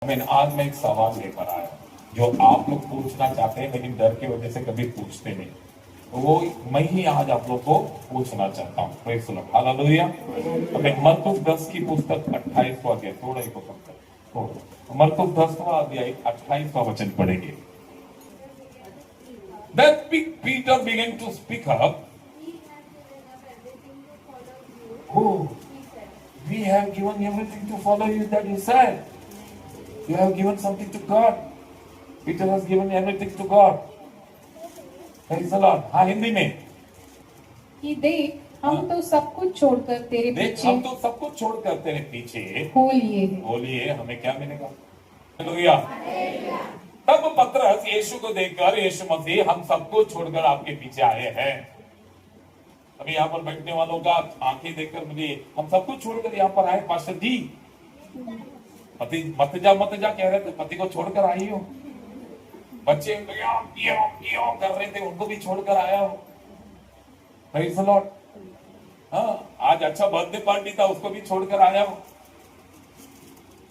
आमीन। आज मैं एक सवाल लेकर आया जो आप लोग पूछना चाहते हैं लेकिन डर की वजह से कभी पूछते नहीं, तो वो मैं ही आज आप लोग को पूछना चाहता हूँ। Praise the Lord, hallelujah. हमें मरकुस 10 की पुस्तक 28वां अध्याय, थोड़ा ही पकड़ मरकुस 10वां अध्याय 28वां वचन पढ़ेंगे। Then Peter began to speak up. Oh, we have given everything to follow you, that you said. You have given something to God. Peter has given everything to God. Praise the Lord. हाँ, हिंदी में कि देख हम तो सब कुछ छोड़कर तेरे देख, पीछे हम तो सब कुछ छोड़कर तेरे पीछे हो लिए हैं। बोलिए हमें क्या मिलेगा? हालेलुया। तब पतरस यीशु को देखकर, यीशु मसीह हम सबको छोड़कर आपके पीछे आए हैं। अभी यहाँ पर बैठने वालों का आंखें देखकर मुझे हम सब कुछ छोड़कर यहाँ पर आए। पास्टर जी, पति मत जा कह रहे थे, पति को छोड़कर आई हो। बच्चे क्यों कर रहे थे, उनको भी छोड़कर आया हो। Praise the Lord. हाँ, आज अच्छा बर्थडे पार्टी था, उसको भी छोड़कर आया हो।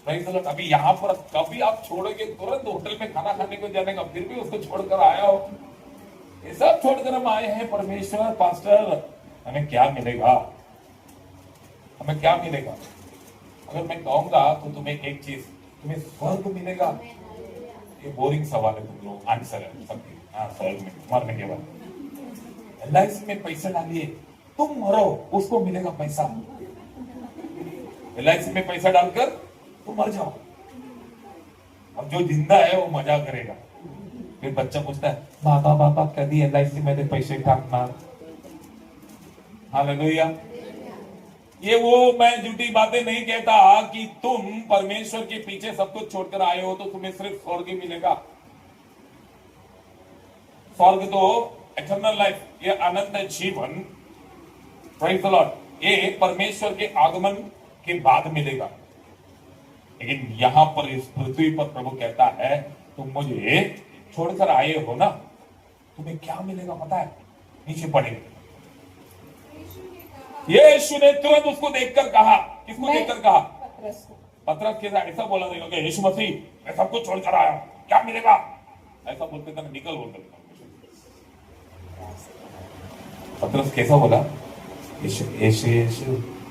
Praise the Lord. अभी यहाँ पर कभी आप छोड़ोगे, तुरंत होटल में खाना खाने को जाने का, फिर भी उसको छोड़कर आया हो। ये सब छोड़कर हम आए हैं। परमेश्वर, पास्टर हमें क्या मिलेगा? हमें क्या मिलेगा? अगर मैं कहूंगा तो तुम्हें एक चीज, तुम्हें स्वर्ग मिलेगा। ये बोरिंग सवाल है, तुम लोग आंसर है सबके। हाँ, स्वर्ग में मरने के बाद LIC में पैसे डालिए, तुम मरो उसको मिलेगा पैसा। LIC में पैसा डालकर तुम मर जाओ, अब जो जिंदा है वो मजा करेगा। फिर बच्चा पूछता है, बाबा कभी LIC में पैसे टाकना। हालेलुया। ये वो मैं झूठी बातें नहीं कहता कि तुम परमेश्वर के पीछे सब कुछ छोड़कर आए हो तो तुम्हें सिर्फ स्वर्ग ही मिलेगा। स्वर्ग तो एटर्नल लाइफ, ये अनंत जीवन, प्रेज़ द लॉर्ड, ये परमेश्वर के आगमन के बाद मिलेगा। लेकिन यहां पर इस पृथ्वी पर प्रभु कहता है, तुम मुझे छोड़कर आए हो ना, तुम्हें क्या मिलेगा पता है? नीचे पढ़ेंगे। यीशु ने तुरंत उसको देखकर कहा, किसको देखकर कहा? पतरस के साथ ऐसा बोला नहीं, यीशु मसीह मैं सब कुछ छोड़कर आया, क्या मिलेगा? ऐसा बोलते थे, निकल बोलते थे। पतरस कैसा बोला? यीशु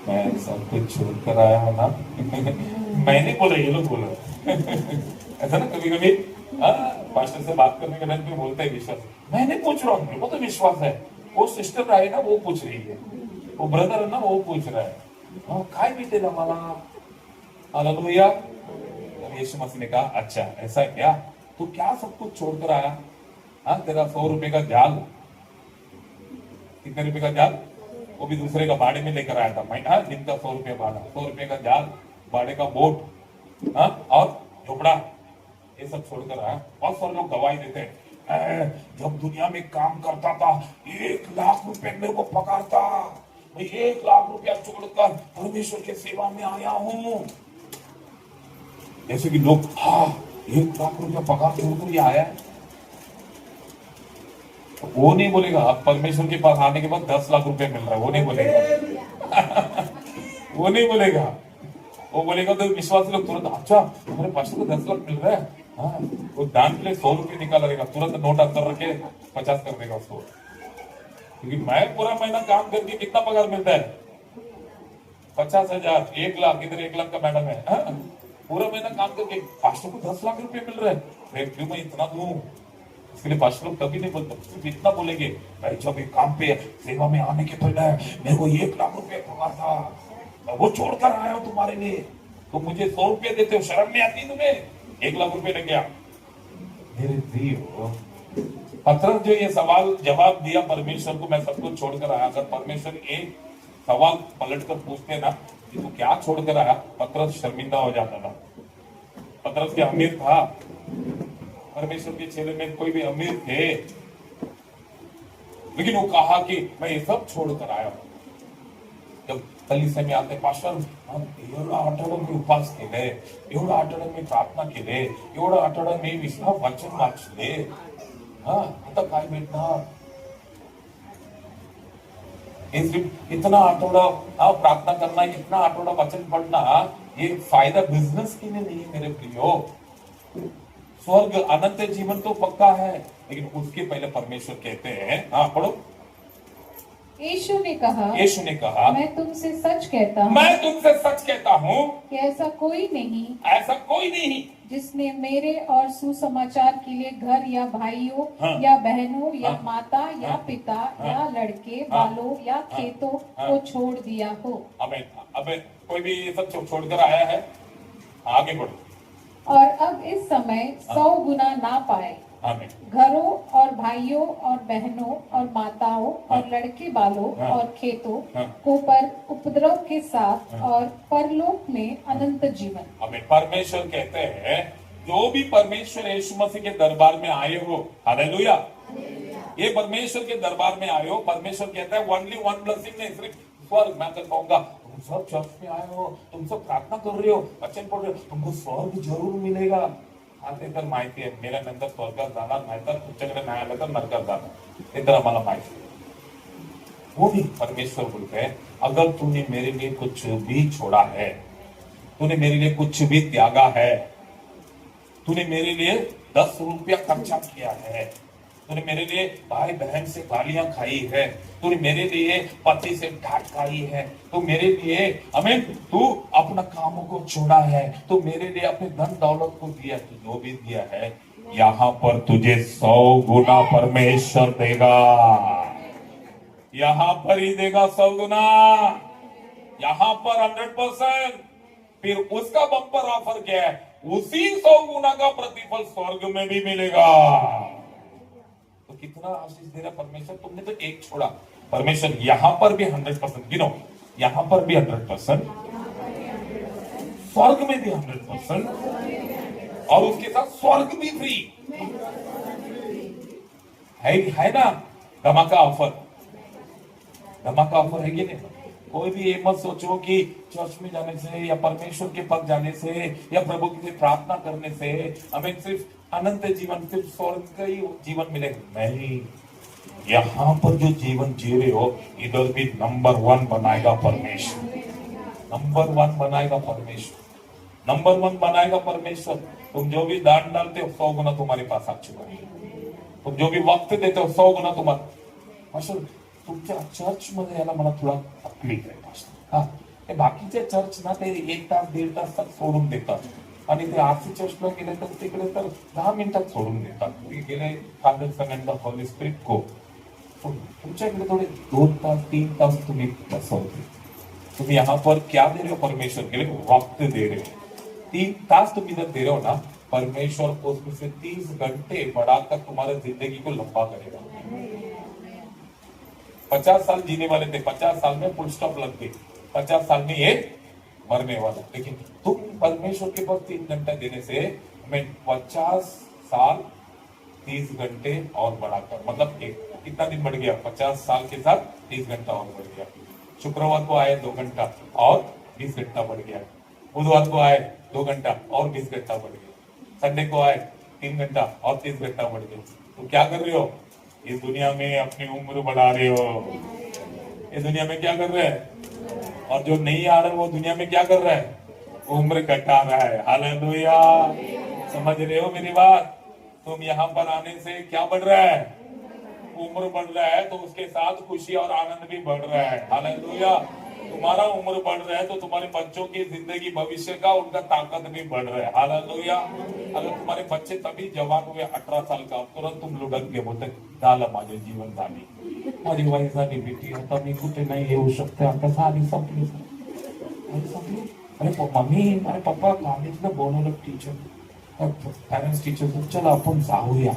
मैं सब कुछ छोड़कर आया हूं ना। मैं नहीं बोल रहा, ये लोग बोल रहे। ऐसा ना कभी कभी पास्टर से बात करने के टाइम पे बोलते हैं विश्वास, मैं नहीं पूछ रहा हूँ, वो तो विश्वास है। वो सिस्टर है ना, वो पूछ रही है, वो ब्रदर है ना, वो पूछ रहा है काय भेटेल मला। हालेलुया। यीशु मसीह ने कहा, अच्छा ऐसा है क्या? तू क्या सब कुछ छोड़कर आया? हाँ, तेरा 100 रुपए का जाल, कितने रुपए का जाल? वो भी दूसरे का भाड़े में लेकर आया था महीना, दिन का 100 रुपया भाड़ा, 100 रुपए का जाल, भाड़े का बोट, हाँ, और झोपड़ा, ये सब छोड़कर आया। बहुत सारे लोग गवाही देते हैं, जब दुनिया में काम करता था 1 लाख रुपए मेरे को पकड़ता, मैं 1 लाख रुपया छोड़कर परमेश्वर के सेवा में आया हूं। जैसे कि लोग, हाँ 1 लाख रुपया पगार छोड़कर ये आया है। तो वो नहीं बोलेगा अब परमेश्वर के पास आने के बाद 10 लाख रुपया मिल रहा है, वो नहीं बोलेगा। वो नहीं बोलेगा। वो बोलेगा तो विश्वासी लोग तुरंत, अच्छा हमारे पास को 10 लाख मिल रहा है, हाँ, वो दान के लिए 100 रुपये निकाल लगेगा, तुरंत नोट अंदर रखे 50 कर देगा उसको। क्योंकि मैं पूरा महीना काम करके कितना पगार मिलता है? 50,000, 1 लाख, इधर 1 लाख का मैडम है, हाँ? पूरा महीना काम करके पास्टर को 10 लाख रुपए मिल रहा है, क्यों मैं इतना दूं? इसके लिए पास्टर लोग कभी नहीं बोलते, सिर्फ इतना बोलेंगे, भाई जब एक काम पे सेवा में आने के पहले मेरे को 1 लाख रुपया पगार था, मैं वो छोड़कर आया हूं तुम्हारे लिए, तो मुझे 100 रुपये देते हो, शर्म नहीं आती तुम्हें? 1 लाख रुपए लग गया। मेरे प्रियो, पतरस जो ये सवाल जवाब दिया परमेश्वर को, मैं सब कुछ छोड़कर आया, अगर परमेश्वर एक सवाल पलटकर पूछते ना कि तू क्या छोड़कर आया, पतरस शर्मिंदा हो जाता था। पतरस क्या अमीर था? परमेश्वर के चेले में कोई भी अमीर थे? लेकिन वो कहा कि मैं ये सब छोड़कर आया हूं। जब कलीसिया में आते, पास्टर एवढा आठवडा मी उपवास केले, एवढा आठवडा मी प्रार्थना केले, एवढा आठवडा मी विश्वास वाचन वाचले, हाँ आता काय भेटणार? इतना आठवडा प्रार्थना करना, इतना आठवडा वचन पढ़ना, ये फायदा बिजनेस के लिए नहीं है मेरे प्रियो। स्वर्ग अनंत जीवन तो पक्का है, लेकिन उसके पहले परमेश्वर कहते हैं, हाँ पढ़ो। यीशु ने कहा, यीशु ने कहा, मैं तुमसे सच कहता हूँ मैं तुमसे सच कहता हूँ कि ऐसा कोई नहीं ऐसा कोई नहीं जिसने मेरे और सुसमाचार के लिए घर या भाइयों हाँ। या बहनों या हाँ। माता या हाँ। पिता हाँ। या लड़के हाँ। बालों या हाँ। खेतों हाँ। को छोड़ दिया हो। अबे कोई भी ये सब छोड़कर आया है? आगे बढ़ो। और अब इस समय 100 गुना ना पाए, आमीन। घरों और भाइयों और बहनों और माताओं और लड़के बालों हाँ। और खेतों हाँ। को पर उपद्रव के साथ हाँ। और परलोक में अनंत जीवन। हमें परमेश्वर कहते हैं, जो भी परमेश्वर यीशु मसीह के दरबार में आए हो, हालेलुया, ये परमेश्वर के दरबार में आए हो, परमेश्वर कहता है ओनली वन ब्लेसिंग नहीं, सिर्फ स्वर्ग। मैं तो कहूंगा तुम सब चर्च में आए हो, तुम सब प्रार्थना कर रहे हो, वचन पढ़ रहे हो, तुमको स्वर्ग जरूर मिलेगा। आता तर माहिती आहे, मेल्यानंतर स्वर्गात जाणार नाही तर तुमच्याकडे नाही आलं तर नरकात जाणार, हे तर आम्हाला माहिती आहे। वो भी परमेश्वर बोलते हैं, अगर तूने मेरे लिए कुछ भी छोड़ा है, तूने मेरे लिए कुछ भी त्यागा है, तूने मेरे लिए 10 रुपया खर्चा किया है, तूने मेरे लिए भाई बहन से गालियां खाई है, तूने मेरे लिए पति से डांट खाई है, तो मेरे लिए अमीन तू अपना कामों को छोड़ा है, तो मेरे लिए अपने धन दौलत को दिया, तू जो भी दिया है यहाँ पर तुझे 100 गुना परमेश्वर देगा। यहाँ पर ही देगा 100 गुना, यहाँ पर 100%। फिर उसका बम्पर ऑफर क्या है? उसी 100 गुना का प्रतिफल स्वर्ग में भी मिलेगा। तो कितना आशीष दे रहा परमेश्वर। तुमने तो एक छोड़ा, परमेश्वर यहां पर भी 100%, गिनो, यहां पर भी 100%, स्वर्ग में भी 100%, और उसके साथ स्वर्ग भी फ्री है ना। धमाका ऑफर, धमाका ऑफर है कि नहीं? कोई भी ये मत सोचो कि चर्च में जाने से या परमेश्वर के पास जाने से या प्रभु की प्रार्थना करने से हमें सिर्फ अनंत जीवन, सिर्फ स्वर्ग का ही जीवन मिलेगा। नहीं, यहाँ पर जो जीवन जी रहे हो, इधर भी नंबर 1 बनाएगा परमेश्वर, नंबर 1 बनाएगा परमेश्वर, नंबर 1 बनाएगा परमेश्वर। तुम जो भी दान डालते हो 100 गुना तुम्हारे पास आ चुका है, तुम जो भी वक्त देते हो 100 गुना तुम्हारा। तुमच्या चर्च मध्ये याला मला थोडा तकलीफ आहे पास्टर। हा, ते बाकीचे चर्च ना ते 1 तास 1.5 तास सोडून देतात, आणि ते आरसी चर्चला गेले तर तिकडे तर 10 मिनिटात सोडून देतात। ते गेले father son and the holy spirit को। तुमच्याकडे थोडे 2 तास 3 तास तुम्ही बसवते। तुम्ही यहाँ पर क्या दे रहे हो परमेश्वर के लिए? वक्त दे रहे हो। 3 तास तुम्ही जर दे रहे हो ना, परमेश्वर उसमें से 30 घंटे बढ़ाकर तुम्हारे जिंदगी को लंबा करेगा। 50 साल जीने वाले थे, 50 साल में फुल स्टॉप लग गई, 50 साल में ये मरने वाला। लेकिन तुम परमेश्वर के पास 3 घंटा देने से हमें 50 साल 30 घंटे और बढ़ाकर, मतलब कितना दिन बढ़ गया? 50 साल के साथ 30 घंटा और बढ़ गया। शुक्रवार को आए 2 घंटा और 20 घंटा बढ़ गया। बुधवार को आए 2 घंटा और 20 घंटा बढ़ गया। संडे को आए 3 घंटा और 30 घंटा बढ़ गया। तो क्या कर रहे हो? इस दुनिया में अपनी उम्र बढ़ा रहे हो। इस दुनिया में क्या कर रहे हैं? और जो नहीं आ रहा है वो दुनिया में क्या कर रहा है? उम्र घटा रहा है। हालेलुया, समझ रहे हो मेरी बात? तुम यहाँ पर आने से क्या बढ़ रहा है? उम्र बढ़ रहा है, तो उसके साथ खुशी और आनंद भी बढ़ रहा है। हालेलुया, तुम्हारा उम्र बढ़ रहा है तो तुम्हारे बच्चों की जिंदगी, भविष्य का उनका ताकत भी बढ़ रहा है। हालेलुया, अगर तुम्हारे बच्चे तभी जवान हुए 18 साल का, तुरंत तुम लुढ़क गए, बोलते झालं माझे जीवन झाली, माझी वय झाली बेटी, आता मी कुठे नाही येऊ शकते, आता झाली संपली संपली। अरे मम्मी, अरे पप्पा कॉलेजला बोलवलं टीचर, पेरेंट्स टीचर, चला आपण जाऊया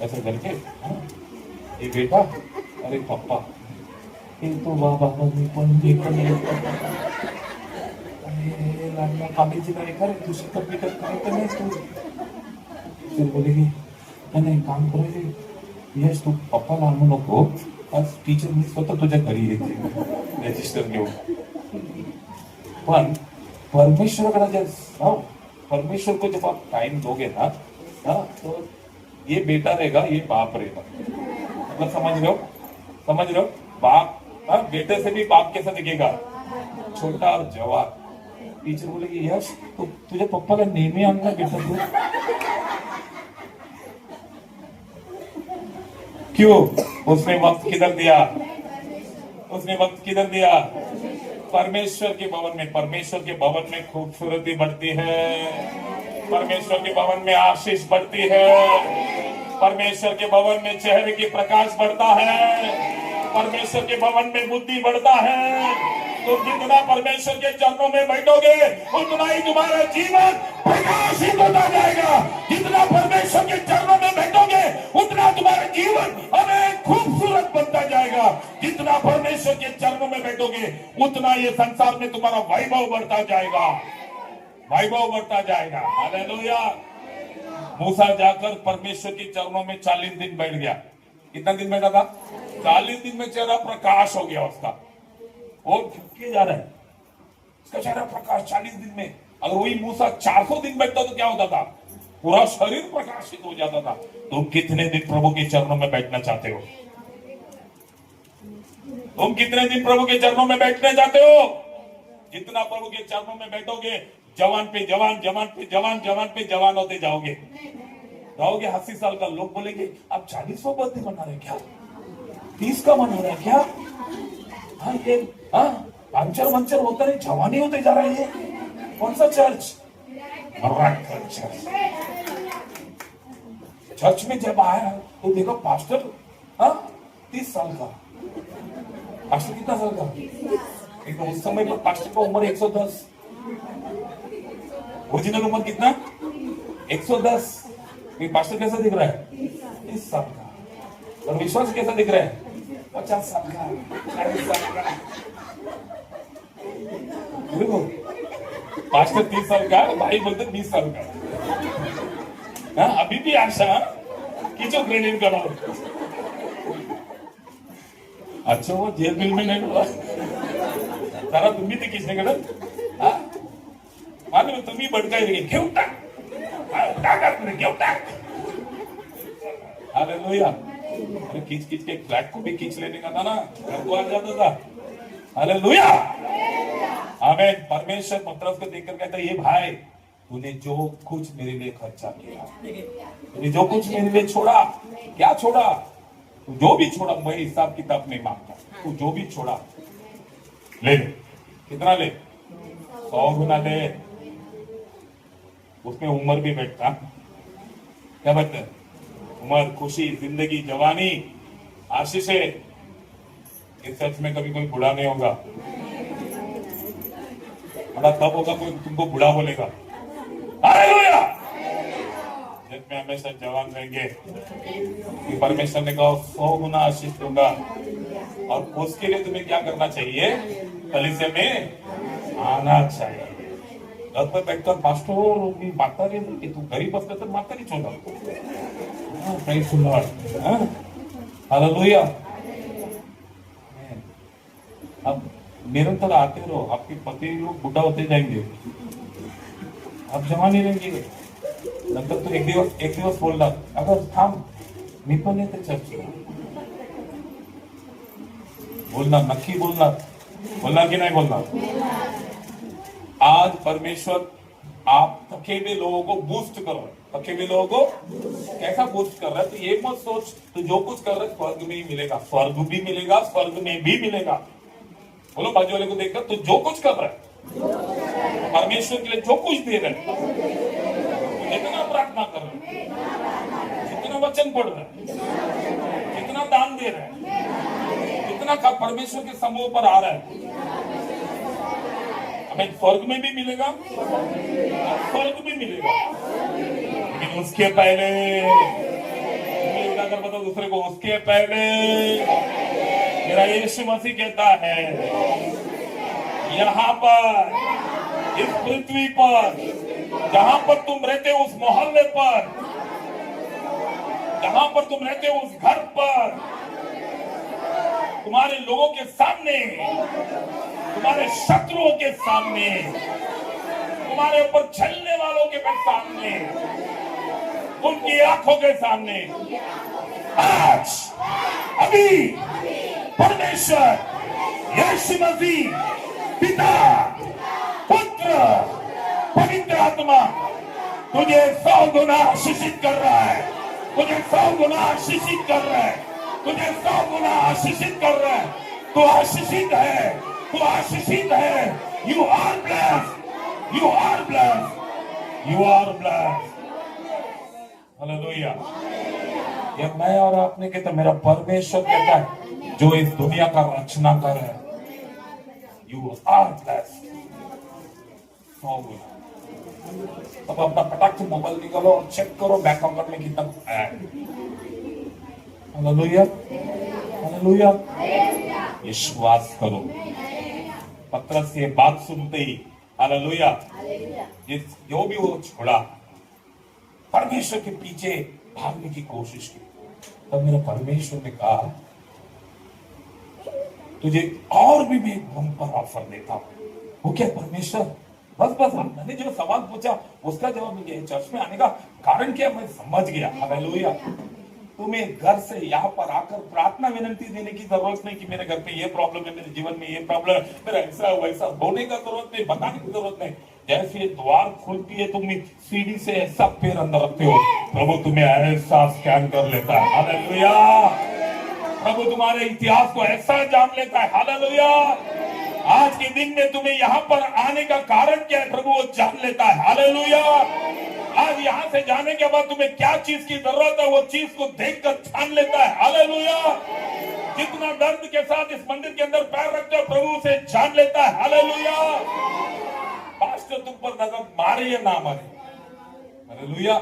ऐसे करके। ये बेटा, अरे पप्पा ये तो बाबा मी पण कॉलेजला एका दुसरी कंप्लीट करायचं नाही तू। फिर बोलेगी नाही काम करायचे, यस तू पप्पाला आणू नको, आज टीचर मी स्वतः तुझ्या घरी येते रजिस्टर घेऊन। पण परमेश्वराकडे जब परमेश्वर को जब आप टाइम दोगे ना, तो ये बेटा रहेगा, ये बाप रहेगा। मतलब समझ रहे हो? समझ रहे हो? बाप बेटे से भी बाप कैसा दिखेगा? छोटा और जवान। टीचर बोलेगी यश तू तुझ्या पप्पाला नेहमी आणणार बेटा तू क्यों? उसने वक्त किधर दिया? उसने वक्त किधर दिया? परमेश्वर के भवन में। परमेश्वर के भवन में खूबसूरती बढ़ती है, परमेश्वर के भवन में आशीष बढ़ती है, परमेश्वर के भवन में चेहरे की प्रकाश बढ़ता है, परमेश्वर के भवन में बुद्धि बढ़ता है। तो जितना परमेश्वर के चरणों में बैठोगे उतना ही तुम्हारा जीवन प्रकाशित होता जाएगा। जितना परमेश्वर के चरणों में बैठोगे उतना तुम्हारा जीवन हमें खूबसूरत बनता जाएगा। जितना परमेश्वर के चरणों में बैठोगे उतना ये संसार में तुम्हारा वैभव बढ़ता जाएगा, वैभव बढ़ता जाएगा। हालेलुया। मूसा जाकर परमेश्वर के चरणों में 40 दिन बैठ गया। कितना दिन बैठा था? 40 दिन में चेहरा प्रकाश हो गया उसका। वो झुके जा रहा है, उसका चेहरा प्रकाश 40 दिन में। अगर वही मूसा 400 दिन बैठता तो क्या होता था? पूरा शरीर प्रकाशित हो जाता था। तुम कितने दिन प्रभु के चरणों में बैठना चाहते हो? तुम कितने दिन प्रभु के चरणों में बैठना चाहते हो? जितना प्रभु के चरणों में बैठोगे जवान पे जवान, जवान पे जवान, जवान पे जवान होते जाओगे। 80 साल का लोग बोलेंगे आप 40वां बर्थडे मना रहे क्या? 30 का मना रहे क्या? हाँ ये पंचर वंचर होता नहीं, जवानी होते जा रहे हैं। कौन सा चर्च? चर्च में जब आया तो देखो पास्टर 30 साल का। पास्टर कितना साल का? एक उस समय पर पास्टर का उम्र 110। ओरिजिनल उम्र कितना? 110। पास्टर कैसा दिख रहा है? 30 साल का। और विश्वास कैसा दिख रहा है? 50 साल का, 40 साल का। देखो पास्टर 30 साल का, भाई बोलते 20 साल का। अभी भी आशा किचो क्रेडिट करो। अच्छा वो जेल बिल में नहीं हुआ जरा तुम्ही ते किसने कडे मालूम तुम्ही बडकाय घेऊ टाक घेऊ टाक। हालेलुया। अरे खींच खींच के फ्लैट को भी खींच लेने का था ना, घर को आ जाता था। हालेलुया। आमीन। परमेश्वर पतरस को देखकर कहता है ये भाई तूने जो कुछ मेरे लिए खर्चा किया, तूने जो कुछ मेरे लिए छोड़ा, क्या छोड़ा? तू जो भी छोड़ा मैं हिसाब किताब नहीं मांगता। तू जो भी छोड़ा ले ले। कितना ले? 100 गुना ले। उसमें उम्र भी बैठता। क्या बैठता है? उम्र, खुशी, जिंदगी, जवानी, आशीष है। इस चर्च में कभी कोई बुढ़ा नहीं होगा। बड़ा तब होगा कोई तुमको बुढ़ा बोलेगा। हालेलुया। जब में हमेशा जवान रहेंगे। परमेश्वर ने कहा 100 गुना आशीष दूंगा। और उसके लिए तुम्हें क्या करना चाहिए? कलीसिया में आना चाहिए। घर पर बैठकर पास्टर माता रही तू गरीब बसला तर माता नहीं छोड़ा। Praise the Lord. हालेलुया। अब निरंतर आते रहो, आपके पति लोग बुढ़ा होते जाएंगे, आप जवान ही रहेंगे। नंतर तो एक दिवस बोलणार अगर थांब मी पण येते चर्चला। बोलणार, नक्की बोलणार की नहीं बोलणार? आज परमेश्वर आप थके हुए लोगों को बूस्ट कर रहा है। थके हुए लोगों को कैसा बूस्ट कर रहा है? तो ये मत सोच तो जो कुछ कर रहा है स्वर्ग में ही मिलेगा। स्वर्ग भी मिलेगा, स्वर्ग में भी मिलेगा। बोलो बाजू वाले को देखकर तो जो कुछ कर रहा है परमेश्वर के लिए जो कुछ दे रहा है, जितना प्रार्थना कर रहा है, जितना वचन पढ़ रहा है, जितना दान दे रहा है, जितना परमेश्वर के समूह पर आ रहा है, हमें स्वर्ग में भी मिलेगा, स्वर्ग भी मिलेगा। लेकिन उसके पहले उठाकर बताओ दूसरे को, उसके पहले मेरा यीशु मसीह कहता है यहाँ पर, इस पृथ्वी पर, जहां पर तुम रहते हो उस मोहल्ले पर, जहां पर तुम रहते हो उस घर पर, तुम्हारे लोगों के सामने, तुम्हारे शत्रुओं के सामने, तुम्हारे ऊपर छलने वालों के सामने, उनकी आंखों के सामने आज अभी परमेश्वर यीशु मसीह पिता, पुत्र पवित्र आत्मा तुझे 100 गुना आशीषित कर रहा है, तुझे 100 गुना आशीषित कर रहा है, तुझे 100 गुना आशीषित कर रहा है। तू आशीषित है, तू आशीषित है। You are blessed, you are blessed, you are blessed. Hallelujah. ये मैं और आपने कहते, मेरा परमेश्वर कहता है जो इस दुनिया का रचना कर है, यू आर ब्लेस्ड। 100 गुना। अब अपना फटाक से मोबाइल निकालो और चेक करो बैंक अकाउंट में कितना है। Hallelujah, hallelujah. विश्वास करो। पतरस ये बात सुनते ही, हालेलुया, जो भी वो छोड़ा, परमेश्वर के पीछे भागने की कोशिश की, तब मेरा परमेश्वर ने कहा तुझे और भी मैं एक बम्पर ऑफर देता हूं। वो क्या परमेश्वर? बस बस मैंने जो सवाल पूछा उसका जवाब मिल गया। चर्च में आने का कारण क्या मैं समझ गया। हालेलुया। तुम्हें घर से यहाँ पर आकर प्रार्थना विनंती देने की जरूरत नहीं कि मेरे घर पे ये प्रॉब्लम है, मेरे जीवन में ये प्रॉब्लम है, मेरा ऐसा वैसा होने का जरूरत नहीं, बताने की जरूरत नहीं। जैसे द्वार खुलती है, तुम सीढ़ी से ऐसा पैर अंदर रखते हो, प्रभु तुम्हें ऐसा स्कैन कर लेता है। हालेलुया। प्रभु तुम्हारे इतिहास को ऐसा जान लेता है। हालेलुया। आज के दिन में तुम्हें यहाँ पर आने का कारण क्या है, प्रभु वो जान लेता है। हालेलुया। आज यहाँ से जाने के बाद तुम्हें क्या चीज की जरूरत है, वो चीज को देखकर जान लेता है। हालेलुया। जितना दर्द के साथ इस मंदिर के अंदर पैर रखते हो, प्रभु उसे जान लेता है। हालेलुया। पास्टर तुम पर नजर मारे या ना मारे, हालेलुया,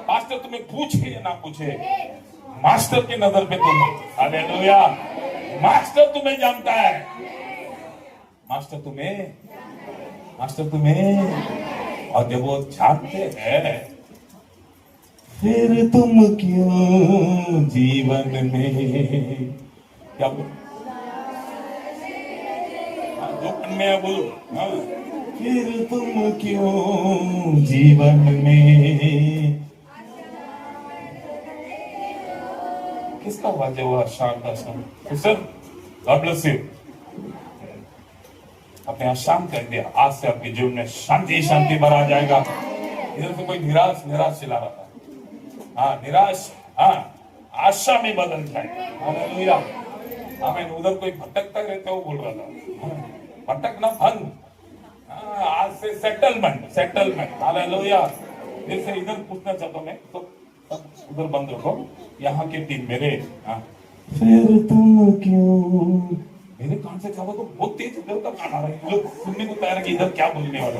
पास्टर तुम्हें पूछे या ना पूछे, मास्टर की नजर पे तुम, हालेलुया, मास्टर तुम्हें जानता है। मास्टर तुम्हें, और जब वो जानते हैं, फिर तुम क्यों जीवन में क्या जो में बोलो, फिर तुम क्यों जीवन में, किसका वाजे हुआ शांत सर? God bless you. अपने आप शांत कर दिया। आज से आपके जीवन में शांति शांति भरा जाएगा। इधर से कोई निराश चिल्ला रहा था, हाँ निराश, हाँ आशा में बदल जाए। हालेलुया। आमीन। उधर कोई भटकता रहता वो बोल रहा था, भटकना बंद। आज से सेटलमेंट। हालेलुया। जैसे इधर पूछना चाहता हूं मैं, तो उधर बंद रखो। यहाँ की टीम मेरे, फिर तुम क्यों, मेरे कान से क्या तो बहुत तेज इधर का कान आ रहा है, लोग सुनने को तैयार है कि इधर क्या बोलने वाले।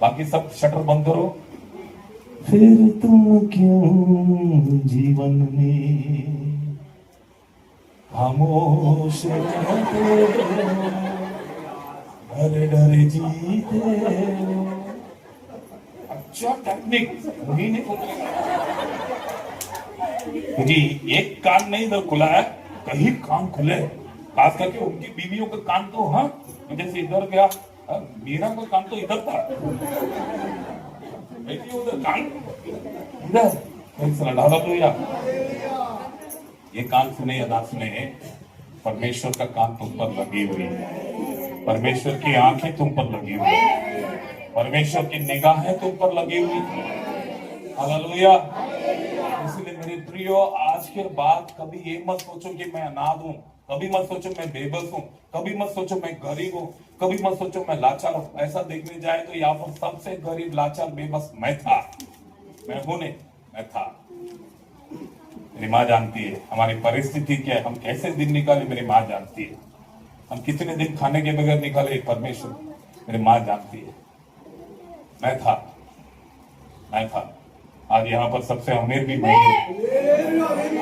बाकी सब शटर बंद करो। फिर तुम क्यों जीवन में खामोश डर जीते। अच्छा टेक्निक नहीं क्योंकि एक कान नहीं इधर खुला है, कहीं कान खुले, खास करके उनकी बीवियों का कान तो, हाँ जैसे इधर गया, मीरा का कान तो इधर था, उधर कान इधर डाला तो या ये कान सुने या ना सुने, परमेश्वर का कान तुम पर लगी हुई है, परमेश्वर की आंखें तुम पर लगी हुई है, परमेश्वर की निगाहें तुम पर लगी हुई है। हालेलुया। इसलिए मेरे प्रियो, आज के बाद कभी ये मत सोचो कि मैं अनाथ हूं, कभी मत सोचो मैं बेबस हूं, कभी मत सोचो मैं गरीब हूं, कभी मत सोचो मैं लाचार हूं। ऐसा देखने जाए तो यहाँ पर सबसे गरीब, लाचार, बेबस मैं था, मैं हूं नहीं, मैं था। मेरी माँ जानती है हमारी परिस्थिति क्या है, हम कैसे दिन निकाले, मेरी माँ जानती है। हम कितने दिन खाने के बगैर निकाले, परमेश्वर, मेरी माँ जानती है। मैं था। आज यहाँ पर सबसे अमीर भी मैं हूँ।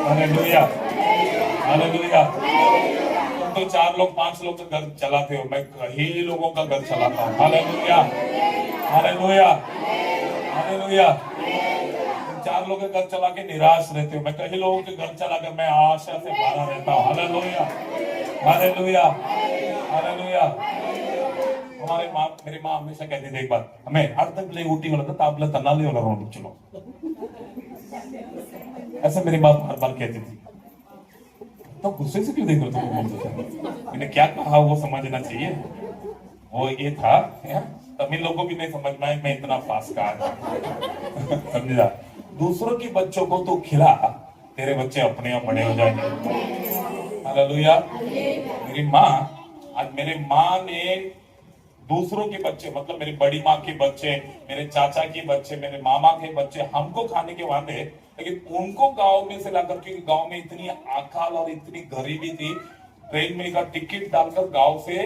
Hallelujah, hallelujah. तुम तो 4 लोग 5 लोग का घर चलाते हो, मैं कई लोगों का घर चलाता हूँ। Hallelujah, hallelujah, hallelujah. 4 लोगों का घर चला के निराश रहते हो, मैं कई लोगों के घर चला कर मैं आशा से भरा रहता हूँ। Hallelujah, hallelujah, hallelujah. हमारे माँ, मेरी माँ हमेशा कहती थी एक बात, हमें अर्धक ले ऊटी वाला था, आपला तना ले वाला रोड चलो, ऐसा मेरी माँ बार बार कहती थी। तो गुस्से से क्यों देख रहे हो? मैंने क्या कहा वो समझना चाहिए। वो ये था, तमिल लोगों को भी नहीं समझ में आया मैं इतना फास्ट कहा समझा। दूसरों के बच्चों को तो खिला, तेरे बच्चे अपने आप बड़े हो जाएंगे। हालेलुया। मेरी माँ, आज मेरे माँ ने दूसरों के बच्चे, मतलब मेरी बड़ी माँ के बच्चे, मेरे चाचा के बच्चे, मेरे मामा के बच्चे हमको खाने के वादे, लेकिन उनको गांव में से लाकर, क्योंकि गांव में इतनी अकाल और इतनी गरीबी थी, ट्रेन में का टिकट डालकर गांव से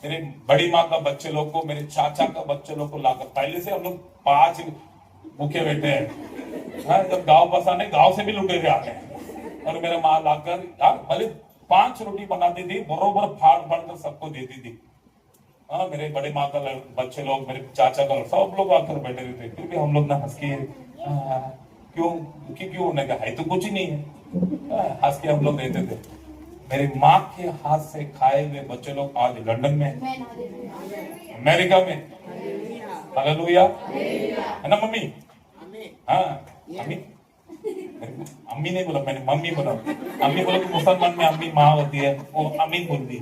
मेरे बड़ी माँ का बच्चे लोग को, मेरे चाचा का बच्चे लोग को लाकर, पहले से हम लोग 5 भूखे बैठे हैं। हाँ, जब गांव बसाने गांव से भी लुटे हुए आते हैं, और मेरा माँ लाकर भले 5 रोटी बनाती थी, बरोबर फाड़ फाड़ कर सबको देती थी। हाँ, मेरे बड़े माँ का बच्चे लोग, मेरे चाचा का, सब लोग आकर बैठे रहते, फिर भी हम लोग ना हंस के क्यों क्यों उन्होंने कहा है तो कुछ ही नहीं है, हंस के हम लोग रहते थे। मेरी माँ के हाथ से खाए हुए बच्चे लोग आज लंदन में, अमेरिका में। हालेलुया, है ना मम्मी? हाँ, अम्मी, अम्मी नहीं बोला मैंने, मम्मी बोला। अम्मी बोला तो मुसलमान में अम्मी माँ होती है, वो अम्मी बोल दी।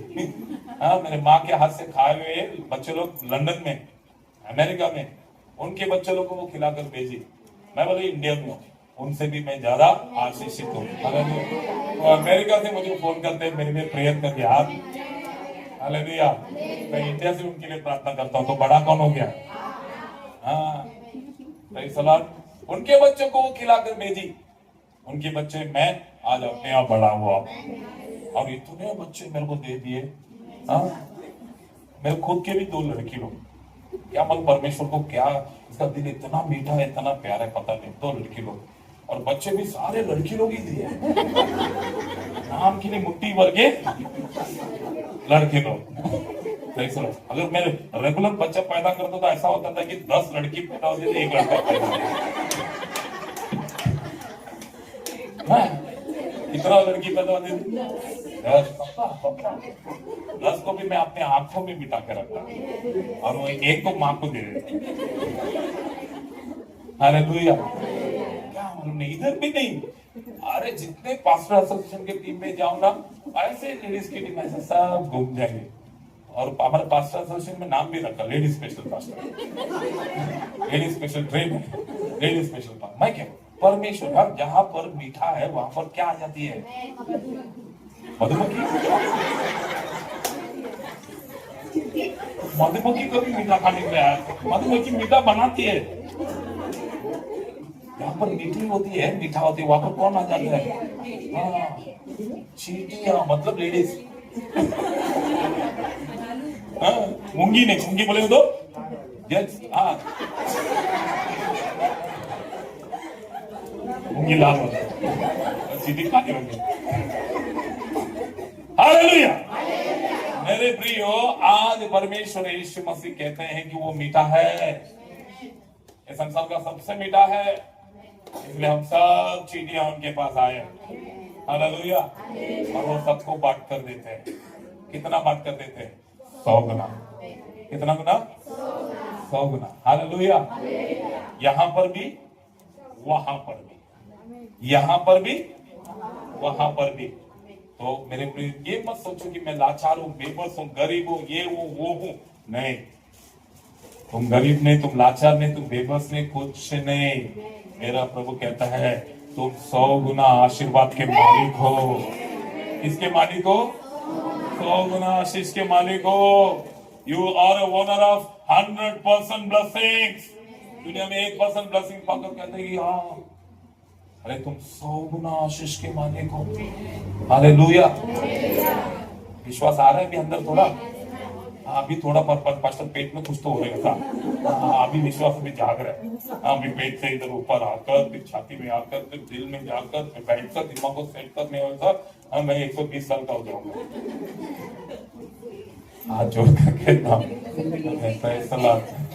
हाँ, मेरे माँ के हाथ से खाए हुए बच्चे लोग लंदन में, अमेरिका में, उनके बच्चे लोग को वो खिलाकर भेजी। मैं बोले इंडिया में हूँ, उनसे भी मैं ज्यादा आशीषित हूँ। तो अमेरिका से मुझे फोन करते हैं, मेरे लिए प्रेयर कर दिया आप। हालेलुया। मैं इंडिया से उनके लिए प्रार्थना करता हूँ, तो बड़ा कौन हो गया? हाँ, सही सलाम। उनके बच्चों को वो खिलाकर भेजी, उनके बच्चे मैं आज अपने आप बड़ा हुआ, और इतने बच्चे मेरे को दे दिए। हाँ, मेरे खुद के भी 2 लड़की लोग, क्या मतलब परमेश्वर को क्या इसका दिल इतना मीठा है, इतना प्यारा है, पता नहीं। 2 लड़की लोग, और बच्चे भी सारे लड़की लोग ही दिए, नाम की नहीं मुट्ठी भर के लड़के लोग। अगर मैं रेगुलर बच्चा पैदा करता तो ऐसा होता था कि 10 लड़की पैदा होती थी, 1 लड़का पैदा होता। कितना लड़की पैदा होती थी? 10 को भी मैं अपने आंखों में बिठा के रखता, और वो 1 को माँ को दे देता। हालेलुया। क्या मालूम नहीं, इधर भी नहीं। अरे जितने पास्टर एसोसिएशन के टीम में जाऊं ना, ऐसे लेडीज की टीम ऐसे सब घूम जाएंगे, और हमारे पास्टर एसोसिएशन में नाम भी रखा ladies special pastor, ladies special train, ladies special pastor. मैं क्या परमेश्वर, हम जहां पर मीठा है वहां पर क्या आ जाती है? मधुमक्खी। मधुमक्खी को भी मीठा खाने के लिए आया, मधुमक्खी मीठा बनाती है। यहाँ पर मीठी होती है, मीठा होती है, वहां पर कौन आ जाता है? हाँ, चींटियां, मतलब लेडीज। मूंगी नहीं, मूंगी बोले तो जेंट्स। हाँ, मूंगी लाल होता है, सीधी खाने होगी। हालेलुया। मेरे प्रियो, आज परमेश्वर यीशु मसीह कहते हैं कि वो मीठा है, ये संसार का सबसे मीठा है, इसलिए हम सब चीटियां उनके पास आए। हालेलुया। और वो सबको बांट कर देते हैं। कितना बांट कर देते हैं? 100 गुना। कितना गुना? 100 गुना। हालेलुया। यहां पर भी, वहां पर भी, यहां पर भी, वहां पर भी। तो मेरे प्रिय, ये मत सोचो कि मैं लाचार हूं, बेबस हूं, गरीब हूं, ये हूं, वो हूं। नहीं, तुम गरीब नहीं, तुम लाचार नहीं, तुम बेबस नहीं, कुछ नहीं। मेरा प्रभु कहता है तुम 100 गुना आशीर्वाद के मालिक हो। किसके मालिक हो? 100 गुना आशीष के मालिक हो। You are a owner of 100% blessings. दुनिया में 1% ब्लेसिंग पाकर कहते हैं हाँ, अरे तुम 100 गुना आशीष के मालिक हो। हालेलुया। विश्वास आ रहा है अभी अंदर थोड़ा? अभी थोड़ा पास्टर पेट में कुछ तो हो रहा था, अभी विश्वास अभी जाग रहा है। अभी पेट से इधर ऊपर आकर, फिर छाती में आकर, फिर दिल में जाकर, फिर बैठकर दिमाग को सेट करने वाला मैं 120 साल का हो जाऊंगा। हाथ जोड़ कर कहता हूँ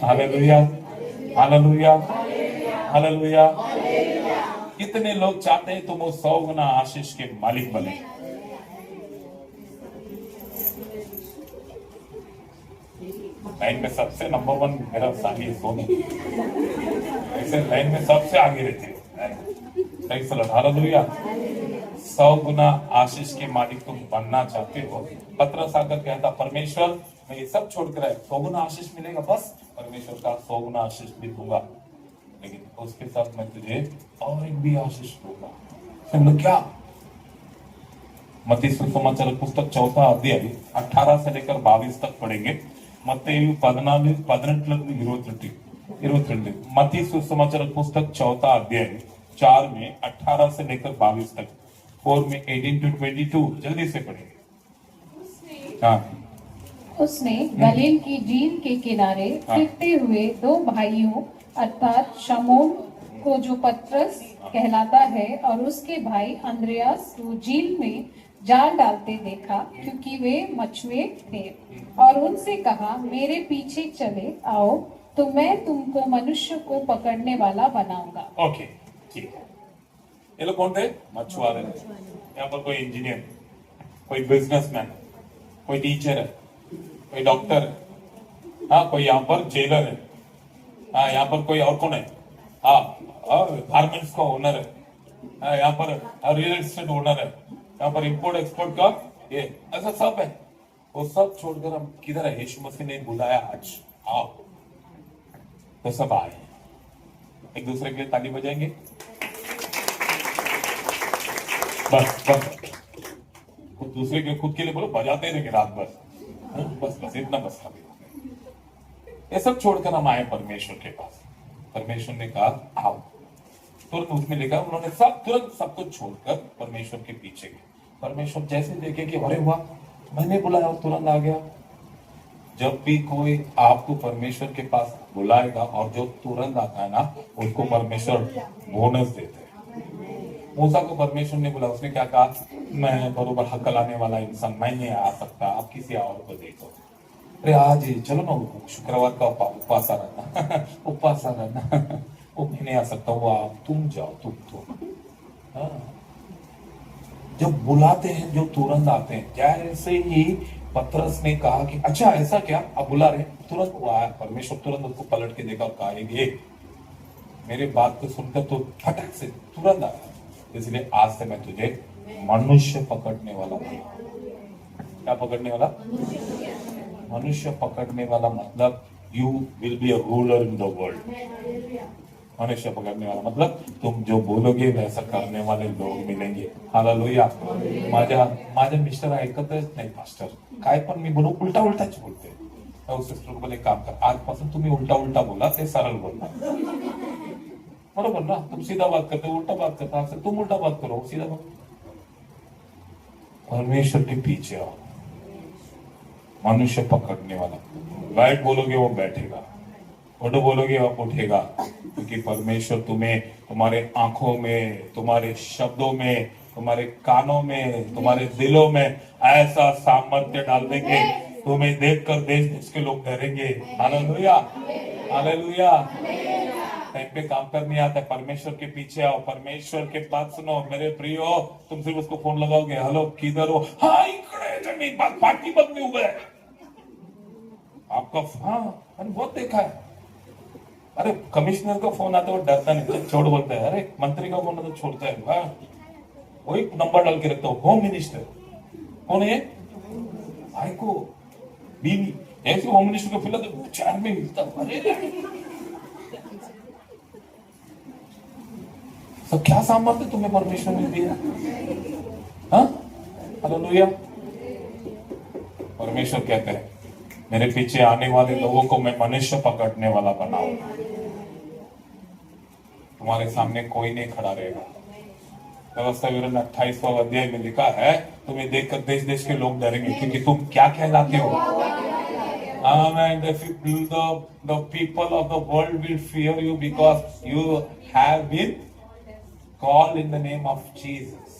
हालेलुया, हालेलुया, हालेलुया। कितने लोग चाहते हैं तुम वो 100 गुना आशीष के मालिक बने? लाइन में सबसे नंबर 1 मेरा साथी है सोनू, ऐसे लाइन में सबसे आगे रहती है। हालेलुया। 100 गुना आशीष के मालिक तुम बनना चाहते हो। पत्रस आकर कहता परमेश्वर मैं ये सब छोड़कर आया, 100 गुना आशीष मिलेगा, बस परमेश्वर का 100 गुना आशीष भी दूंगा, लेकिन उसके साथ मैं तुझे और एक भी आशीष दूंगा। समझ क्या? मत्ती सुसमाचार पुस्तक 4 अध्याय 18 से लेकर 22 तक पढ़ेंगे। मत्ती 14 मत्ती सुसमाचार पुस्तक 4 अध्याय 4 में 18 से लेकर 22 तक, 4 में 18 to 22, जल्दी से पढ़ेंगे। हाँ, उसने गलील की झील के किनारे फिरते हुए 2 भाइयों अर्थात शमौन को जो पतरस कहलाता है और उसके भाई अंद्रयास को झील में जाल डालते देखा, क्योंकि वे मछुए थे, और उनसे कहा, मेरे पीछे चले आओ तो मैं तुमको मनुष्य को पकड़ने वाला बनाऊंगा। ओके, ठीक है। ये लोग कौन थे? मछुआरे। यहाँ पर कोई इंजीनियर, कोई बिजनेसमैन, कोई टीचर है, कोई डॉक्टर है, हाँ, कोई यहाँ पर जेलर है, हाँ, यहाँ पर कोई और कौन है? हाँ, गारमेंट्स का ओनर है, हाँ, यहाँ पर रियल एस्टेट ओनर है, यहाँ पर इंपोर्ट एक्सपोर्ट का ये, ऐसा सब है। वो सब छोड़कर हम किधर है? यीशु मसीह ने बुलाया, आज आओ, तो सब आए। एक दूसरे के लिए ताली बजाएंगे, बस बस, खुद दूसरे के खुद के लिए बोलो, बजाते रहेंगे रात भर, बस बस इतना बस। ये सब छोड़कर हम आए परमेश्वर के पास। परमेश्वर ने कहा आओ, तुरंत उसमें लिखा उन्होंने सब तुरंत सब कुछ छोड़कर परमेश्वर के पीछे गए। परमेश्वर जैसे देखे कि अरे वाह, मैंने बुलाया और तुरंत आ गया। जब भी कोई आपको परमेश्वर के पास बुलाएगा और जो तुरंत आता है ना, उसको परमेश्वर बोनस देते हैं। मूसा को परमेश्वर ने बुला, उसने क्या कहा? मैं बरोबर हकल आने वाला इंसान, मैं नहीं आ सकता, आप किसी और को देखो। अरे आज ही चलो ना, शुक्रवार का उपवास आ रहना उपवास आ रहना वो मैं नहीं आ सकता, वो आप तुम जाओ, तुम हाँ। जब बुलाते हैं जो तुरंत आते हैं, जैसे ही पतरस ने कहा कि अच्छा ऐसा क्या, आप बुला रहे, तुरंत वो आया। परमेश्वर तुरंत उसको पलट के देखा और कहा, ये मेरे बात को सुनकर तो फटक से तुरंत आया, इसलिए आज से मैं तुझे मनुष्य पकड़ने वाला हूं। क्या पकड़ने वाला? मनुष्य पकड़ने वाला मतलब you will be a ruler in the world. मनुष्य पकड़ने वाला मतलब तुम जो बोलोगे वैसा करने वाले लोग मिलेंगे। हालेलुया। माझ्या मिस्टर ऐकतच नाही पास्टर, काय पण मी बोलू उलटा उलटाच बोलते। उस सिस्टर को बोले काम कर, आजपासून तुम्ही उलटा उलटा बोला, ते सरळ बोलना, बरोबर ना? तुम सीधा बात करते हो, उल्टा बात करता है, तुम उल्टा बात करो, सीधा बात। परमेश्वर के पीछे आओ, मनुष्य पकड़ने वाला। बैठ बोलोगे वो बैठेगा, उठ बोलोगे वो उठेगा, क्योंकि परमेश्वर तुम्हें तुम्हारे आंखों में, तुम्हारे शब्दों में, तुम्हारे कानों में, तुम्हारे दिलों में ऐसा सामर्थ्य डाल देंगे, तुम्हें देखकर देश देश के लोग डरेंगे। Hallelujah, hallelujah. टाइम पे काम करने आता है, परमेश्वर के पीछे आओ, परमेश्वर के बात सुनो। मेरे प्रियो, तुम सिर्फ उसको फोन लगाओगे, हेलो किधर हो? हाँ इकडे, मी पार्टी बंद में उभे है आपका। हाँ मैंने बहुत देखा है। अरे कमिश्नर का फोन आता है वो डरता नहीं, तो छोड़ बोलता है। अरे मंत्री का फोन आता तो छोड़ता है। हाँ वही नंबर डाल के रखता हूँ। होम मिनिस्टर कौन है? भाई को बीवी ऐसे होम मिनिस्टर को फिलहाल तो 4 में मिलता। अरे तो क्या सामर्थ्य तुम्हें परमेश्वर ने दिया? हाँ हालेलुया। परमेश्वर कहते हैं मेरे पीछे आने वाले लोगों को मैं मनुष्य पकड़ने वाला बनाऊं। तुम्हारे सामने कोई नहीं खड़ा रहेगा। व्यवस्था विवरण 28वां अध्याय में लिखा है, तुम्हें देखकर देश देश के लोग डरेंगे, क्योंकि तुम क्या कहलाते हो? Amen. The people of the world will fear you because you have been called in the name of Jesus.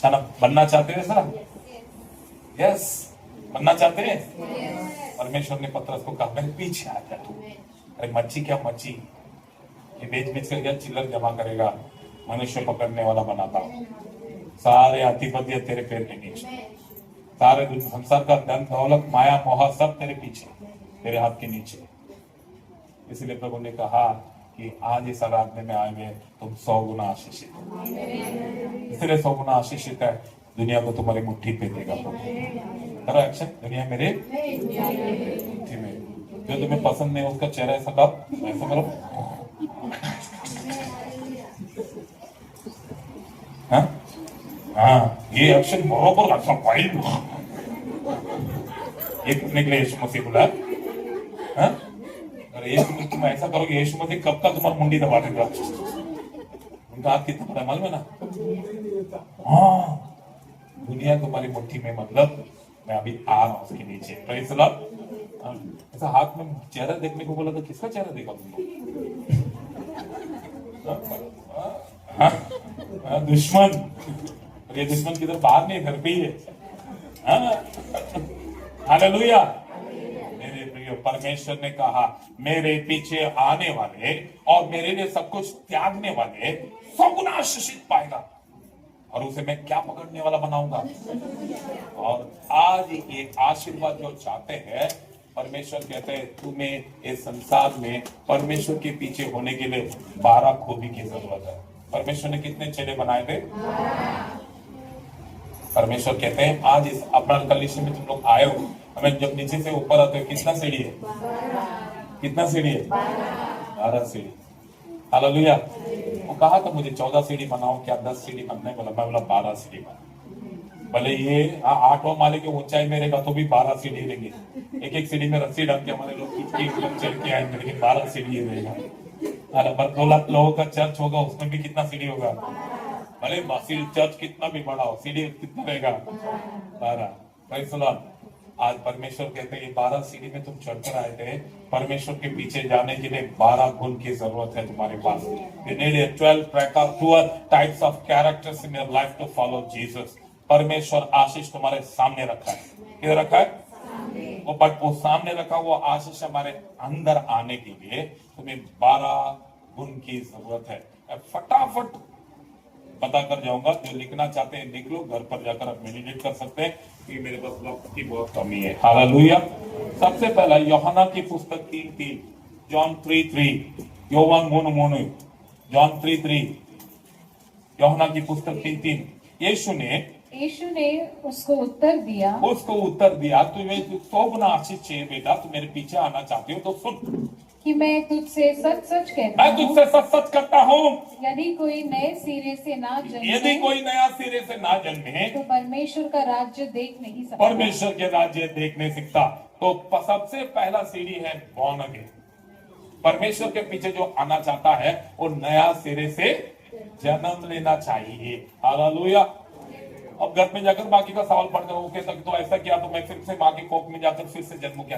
चलो बनना चाहते हैं सर? यस, बनना चाहते हैं? परमेश्वर ने पतरस को कहा मेरे पीछे आ जा तू। अरे मच्छी क्या मच्छी, ये बेच बेच कर क्या चिल्लर जमा करेगा, मनुष्य पकड़ने वाला बनाता हूं। सारे आधिपत्य तेरे पैर के नीचे, सारे संसार का धन दौलत माया मोह सब तेरे पीछे, तेरे हाथ के नीचे। इसलिए प्रभु ने कहा कि आज इस आराधना में आए हुए तुम 100 गुना आशीषित हो। इसलिए 100 गुना आशीषित है, दुनिया को तुम्हारी मुट्ठी पे देगा प्रभु। करो एक्शन, दुनिया मेरे मुट्ठी में। जो तुम्हें पसंद नहीं उसका चेहरा ऐसा करो, ऐसा करो। हाँ हाँ, ये एक्शन बरोबर अच्छा फाइन। ये करने के लिए यीशु मसीह बोला। हाँ, और यीशु मसीह तुम ऐसा करोगे, यीशु मसीह कब का तुम्हारा मुंडी दबा देगा। उनका हाथ कितना बड़ा मालूम है ना। हाँ, दुनिया तुम्हारी मुट्ठी में, मतलब मैं अभी आ रहा हूं उसके नीचे। Praise the Lord. ऐसा हाथ में चेहरा देखने को बोला तो किसका चेहरा देखा तुमने? दुश्मन। और ये दुश्मन किधर बाहर नहीं, घर पे ही है। हालेलुया। मेरे प्रिय, परमेश्वर ने कहा मेरे पीछे आने वाले और मेरे लिए सब कुछ त्यागने वाले सगुना आशीषित पाएगा, और उसे मैं क्या पकड़ने वाला बनाऊंगा। और आज एक आशीर्वाद जो चाहते हैं, परमेश्वर कहते हैं तुम्हें इस संसार में परमेश्वर के पीछे होने के लिए 12 खोबी की जरूरत है। परमेश्वर ने कितने चेले बनाए थे? परमेश्वर कहते हैं आज इस अपना कलीसिया में तुम लोग आए हो, हमें जब नीचे से ऊपर आते हो कितना सीढ़ी है? कितना सीढ़ी है? 12 सीढ़ी। हालेलुया। वो कहा था मुझे 14 सीढ़ी बनाओ, क्या 10 सीढ़ी बनना है? बोला, मैं बोला 12 सीढ़ी बना। भले ये 8वां माले की ऊंचाई में रहेगा तो भी 12 सीढ़ी रहेंगे। एक एक सीढ़ी में रस्सी डाल के हमारे लोग चढ़ के आएंगे, लेकिन 12 सीढ़ी रहेगा। पर 2 लाख लोगों का चर्च होगा, उसमें भी कितना सीढ़ी होगा? भले चर्च कितना भी बड़ा हो, सीढ़ी कितना रहेगा? 12। Praise the Lord. आज परमेश्वर कहते हैं 12 सीढ़ी में तुम चढ़कर आए थे, परमेश्वर के पीछे जाने के लिए 12 गुण की जरूरत है तुम्हारे पास। You need 12 types of characters in your life to follow Jesus। परमेश्वर आशीष तुम्हारे सामने रखा है। किधर रखा है? वो बट वो सामने रखा वो आशीष हमारे अंदर आने के लिए तुम्हें 12 गुण की जरूरत है। फटाफट बता कर जाऊंगा, जो लिखना चाहते हैं लिख लो, घर पर जाकर आप मेडिटेट कर सकते हैं कि मेरे पास वक्त की बहुत कमी है। हालेलुया। सबसे पहला यूहन्ना की पुस्तक 3:3, जॉन 3:3, योवान मोनो जॉन 3:3, यूहन्ना की पुस्तक 3:3। यीशु ने उसको उत्तर दिया, तुम्हें 100 गुना आशीष चाहिए बेटा, तुम मेरे पीछे आना चाहती हो तो सुन कि मैं तुझसे सच सच कहता मैं तुझसे सच करता हूँ, यदि कोई नए सिरे से नया सिरे से ना जन्मे तो परमेश्वर का राज्य देख नहीं सकता। परमेश्वर के राज्य देख नहीं सकता। तो सबसे पहला सीढ़ी है बॉर्न अगेन। परमेश्वर के पीछे जो आना चाहता है वो नया सिरे से जन्म लेना चाहिए। हालेलुया। अब घर में जाकर बाकी का सवाल पढ़कर वो कहता तो ऐसा किया तो मैं फिर से माँ की कोख में जाकर फिर से जन्म किया।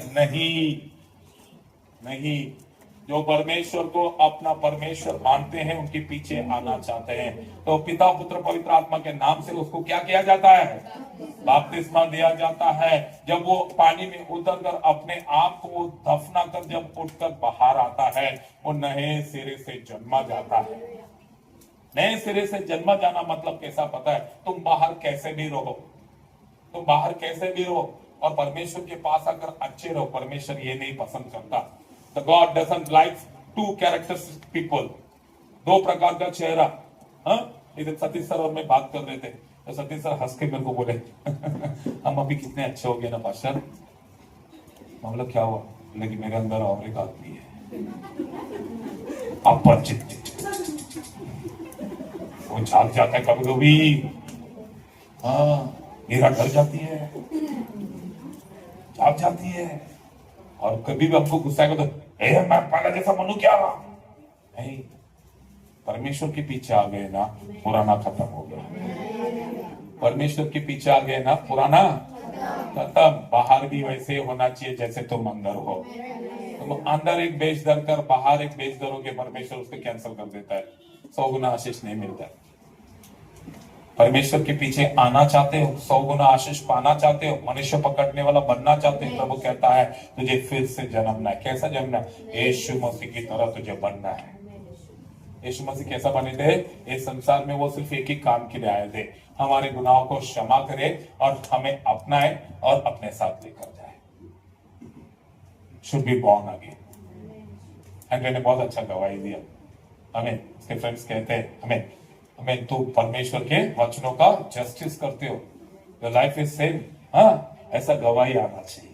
नहीं, जो परमेश्वर को अपना परमेश्वर मानते हैं उनके पीछे आना चाहते हैं तो पिता पुत्र पवित्र आत्मा के नाम से उसको क्या किया जाता है? बपतिस्मा दिया जाता है। जब वो पानी में उतरकर अपने आप को दफना कर जब उठकर बाहर आता है, वो नए सिरे से जन्मा जाता है। नए सिरे से जन्मा जाना मतलब कैसा पता है? तुम बाहर कैसे भी रहो, और परमेश्वर के पास आकर अच्छे रहो। परमेश्वर ये नहीं पसंद करता। The God doesn't like 2 characters people, 2 प्रकार का चेहरा। हाँ, इधर सतीश सर और मैं बात कर रहे थे तो सतीश सर हंस के मेरे को बोले हम अभी कितने अच्छे हो गए ना पास्टर। मतलब क्या हुआ? लेकिन मेरे अंदर और एक आदमी है अपरिचित, वो झाग जाता है कभी कभी। हाँ, मेरा डर जाती है, झाग जाती है, और कभी भी आपको गुस्सा आएगा तो मैं पहला जैसा बनूं क्या? नहीं, परमेश्वर के पीछे आ गए ना, पुराना खत्म हो गया। परमेश्वर के पीछे आ गए ना, पुराना खत्म। बाहर भी वैसे होना चाहिए जैसे तुम अंदर हो। तुम अंदर एक बेच दर कर बाहर एक बेच दरोगे, परमेश्वर उसको कैंसिल कर देता है। 100 गुना आशीष नहीं मिलता है। परमेश्वर के पीछे आना चाहते हो, 100 गुना आशीष पाना चाहते हो, मनुष्य पकड़ने वाला बनना चाहते हो, प्रभु कहता है तुझे फिर से जन्मना है। कैसा जन्मना है? यीशु मसीह की तरह तुझे बनना है। यीशु मसीह कैसा बने थे? इस संसार में वो सिर्फ एक ही काम के लिए आए थे, हमारे गुनाहों को क्षमा करे और हमें अपनाए और अपने साथ लेकर जाए। Should be born again. Andre ने बहुत अच्छा गवाही दिया। हमें उसके फ्रेंड्स कहते हैं हमें तो परमेश्वर के वचनों का जस्टिस करते हो। Your life is same. हाँ, ऐसा गवाही आना चाहिए।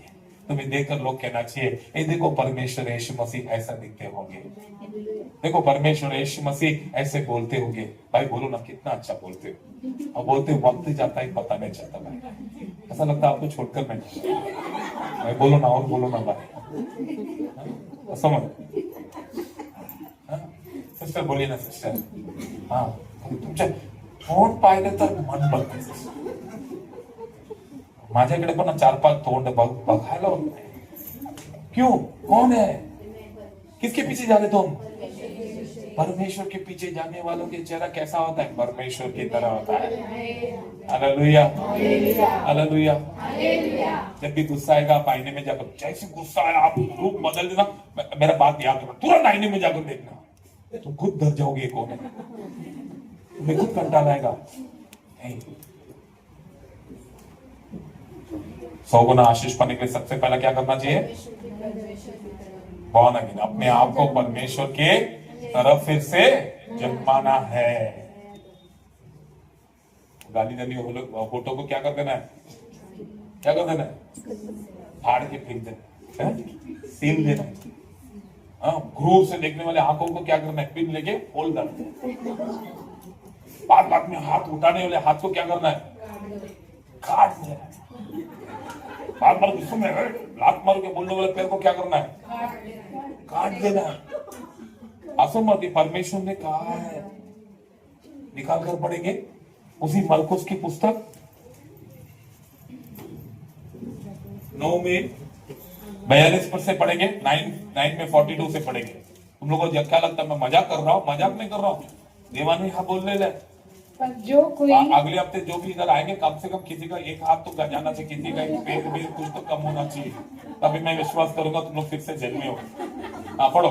तुम्हें देखकर लोग कहना चाहिए, ये देखो परमेश्वर यीशु मसीह ऐसा दिखते होंगे, देखो परमेश्वर यीशु मसीह ऐसे बोलते होंगे। भाई बोलो ना, कितना अच्छा बोलते हो। अब बोलते हो वक्त जाता है पता नहीं चलता भाई, ऐसा लगता है आपको छोड़कर मैं भाई बोलो ना, और बोलो ना भाई, समझ। सिस्टर बोलिए ना सिस्टर। हाँ तुमच्या तोंड पाहिलं तर मन बघते। माझ्याकडे पण 4-5 तोंड बघायला होत नाही। क्यों? कौन है? किसके पीछे जा रहे तुम? परमेश्वर के पीछे जाने वालों के चेहरा कैसा होता है? परमेश्वर की तरह होता है। Hallelujah, hallelujah. जब भी गुस्सा आएगा आप आईने में जाकर, जैसे गुस्सा है आप रूप बदल देना, मेरा बात याद रखना, तुरंत आईने में जाकर देखना, तुम खुद डर जाओगे कौन है, तुम्हें खुद कंटाल आएगा। 100 गुना आशीष पाने के लिए सबसे पहला क्या करना चाहिए? बॉर्न अगेन, अपने आप को परमेश्वर के तरफ फिर से जन्माना है। गाली गली फोटो को क्या कर देना है? क्या कर देना है? फाड़ के फेंक देना है, सील देना है। क्रूर से देखने वाले आंखों को क्या करना है? पिन लेके खोल देना। बात बात में हाथ उठाने वाले हाथ को क्या करना है? काट देना है। बात बात गुस्से में लात मार के बोलने वाले पैर को क्या करना है? काट देना है। असमति परमेश्वर ने कहा है, निकाल कर पढ़ेंगे उसी मरकुस की पुस्तक 9 में 42 पर से पढ़ेंगे, 9 में 42 से पढ़ेंगे। तुम लोगों को क्या लगता है मैं मजाक कर रहा हूँ? मजाक नहीं कर रहा हूँ, देवानी हाँ बोल ले। पर जो कोई अगले हफ्ते जो भी इधर आएंगे कम से कम किसी का एक हाथ तो जाना चाहिए, किसी का एक पेट भी कुछ तो कम होना चाहिए, तभी मैं विश्वास करूंगा तुम लोग फिर से जन्मे हो। हाँ पढ़ो।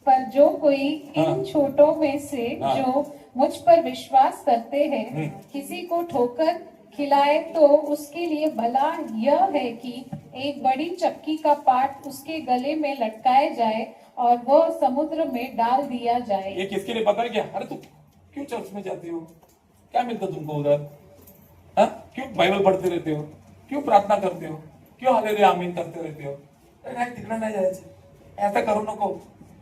पर जो कोई इन छोटों में से जो मुझ पर विश्वास करते हैं किसी को ठोकर खिलाए तो उसके लिए भला यह है कि एक बड़ी चक्की का पाट उसके गले में लटकाया जाए और वह समुद्र में डाल दिया जाए। ये किसके लिए पता है क्या? अरे तुम क्यों चर्च में जाती हो? क्या मिलता तुमको उधर? क्यों बाइबल पढ़ते रहते हो? क्यों प्रार्थना करते हो? क्यों हालेलुया आमीन करते रहते हो? नाही तिकडे नाही जायचं, ऐसा करू नको,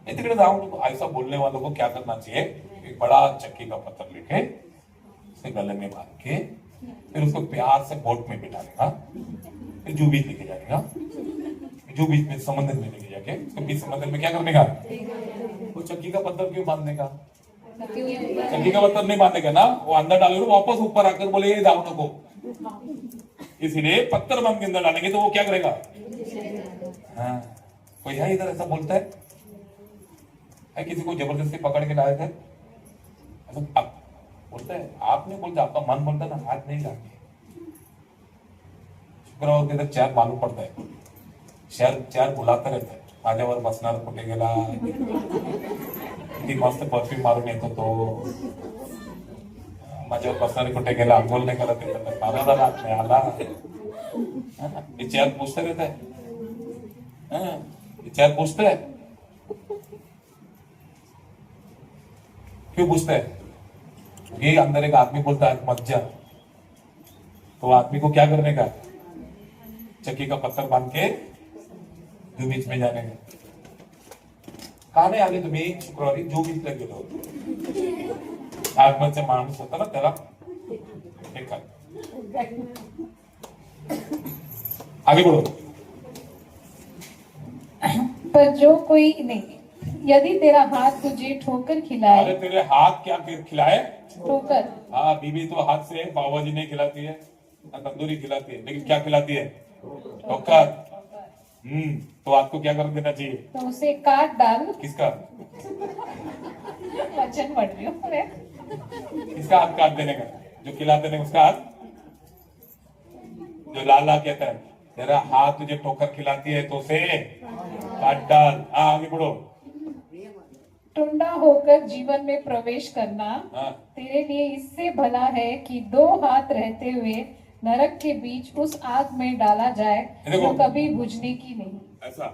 तिकडे जाऊ नको। ऐसा बोलने वालों को क्या करना चाहिए? एक बड़ा चक्की का पत्थर लेके उसके गले में बांध के फिर उसको प्यार से बोट में बिठाएगा, फिर जू बीच लेके जाएगा, जू बीच में समंदर में लेके जाके उसको बीच समंदर में क्या करने का? वो चक्की का पत्थर क्यों बांधने का? चक्की का पत्थर नहीं बांधने का ना, वो अंदर डालेगा वापस ऊपर आकर बोले ये जाओ नको, इसलिए पत्थर बांध के अंदर डालेंगे तो वो क्या करेगा? हाँ कोई है इधर ऐसा बोलता है किसी को जबरदस्ती पकड़ के लाए थे? ऐसा बोलता है? आप नहीं बोलते, आपका मन बोलता है ना, हाथ नहीं लागे। शुक्रवार के इधर चेअर मालूम पड़ता है, चेअर बुलाता रहता है, माझ्यावर बसणार कुठे गेला, किती मस्त परफ्यूम मारून येतो तो, माझ्यावर बसणारे कुठे गेला, अंघोल नाही करत येतात, माझा झाला हात नाही आला। ये चेअर पूछते रहता है, ये चेअर पूछते है। क्यों पूछते है? ये अंदर एक आदमी बोलता है मत जा, तो आदमी को क्या करने का? चक्की का पत्थर बांध के जो बीच में जाने का। का नाही आले तुम्ही शुक्रवारी? जो बीचला गेलो होतो, आत्माचा माणूस होता ना त्याला हे काय? आगे बढ़ो। पर जो कोई नहीं, यदि तेरा हाथ तुझे ठोकर खिलाए। अरे तेरे हाथ क्या खिलाए? ठोकर। हाँ बीवी तो हाथ से पावभाजी नहीं खिलाती है ना तंदूरी खिलाती है, लेकिन क्या खिलाती है? ठोकर। तो आपको क्या कर देना चाहिए? तो उसे काट डाल। किसका? वचन पढ़ रही हूँ। किसका हाथ काट देने का? जो खिला देने उसका हाथ? जो लाला कहता है तेरा हाथ तुझे ठोकर खिलाती है तो उसे काट डाल। हाँ आगे बढ़ो। टुंडा होकर जीवन में प्रवेश करना तेरे लिए इससे भला है कि 2 हाथ रहते हुए नरक के बीच उस आग में डाला जाए जो कभी बुझने की नहीं। ऐसा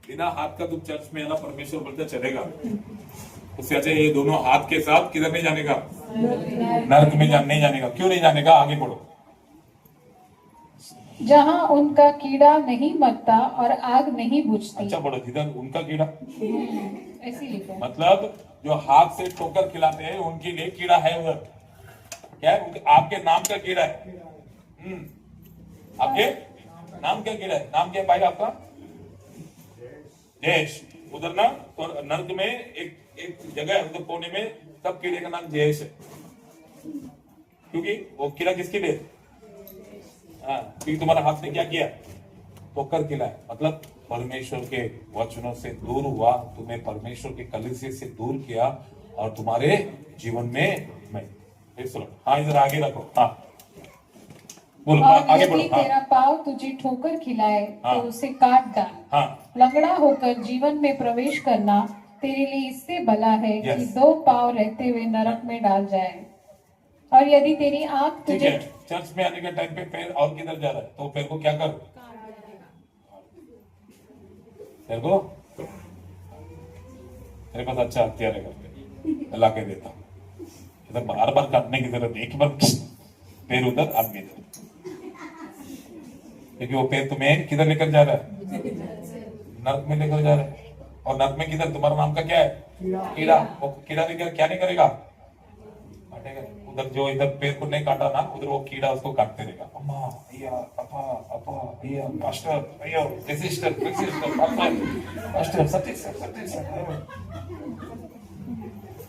बिना हाथ का तुम चर्च में है ना, परमेश्वर बोलते चलेगा। उससे अच्छा ये दोनों हाथ के साथ किधर नहीं जाने का? नरक में नहीं जाने का। क्यों नहीं जाने का? आगे बढ़ो। जहाँ उनका कीड़ा नहीं मरता और आग नहीं बुझती। अच्छा पढ़ो, जिधर उनका कीड़ा, ऐसी लिखा है। मतलब जो हाथ से ठोकर खिलाते हैं उनके लिए कीड़ा है उधर। क्या है? आपके नाम का कीड़ा है। आपके नाम क्या कीड़ा है? नाम क्या है भाई आपका? जयेश। उधर ना तो नर्क में एक एक जगह है, उधर कोने में सब कीड़े का नाम जयेश है, क्योंकि वो कीड़ा किसके लिए? हाँ, क्योंकि तुम्हारा हाथ ने क्या किया? ठोकर खिलाया, मतलब परमेश्वर के वचनों से दूर हुआ, तुम्हें परमेश्वर के कलीसिया से दूर किया, और तुम्हारे जीवन में मैं फिर सुनो। हाँ, इधर आगे रखो। हाँ बोलो, और आगे यदि बढ़ो। हाँ तेरा पाँव तुझे ठोकर खिलाए हाँ। तो उसे काट डाल। हाँ लंगड़ा होकर जीवन में प्रवेश करना तेरे लिए इससे भला है कि Yes. 2 पाँव रहते हुए नरक में डाल जाए। और यदि तेरी आंख ठीक तुझे है, चर्च में आने के टाइम पे पैर और किधर जा रहा है, तो पैर को क्या कर? तेरे को, तेरे पास अच्छा हथियार है, घर पे ला के देता हूं। इधर बार बार काटने की जरूरत नहीं, एक बार पैर उधर, आदमी इधर, क्योंकि वो पैर तुम्हें किधर लेकर जा रहा है? नर्क में लेकर जा रहा है। और नर्क में किधर? तुम्हारा नाम का क्या है? कीड़ा। वो कीड़ा लेकर क्या नहीं करेगा? काटेगा। उधर जो इधर पैर को नहीं काटा ना, उधर वो कीड़ा उसको काटते रहेगा। अम्मा, भैया, अपा, अपा, भैया, मास्टर, भैया, सिस्टर, सिस्टर, मास्टर, सत्य सर, सत्य सर।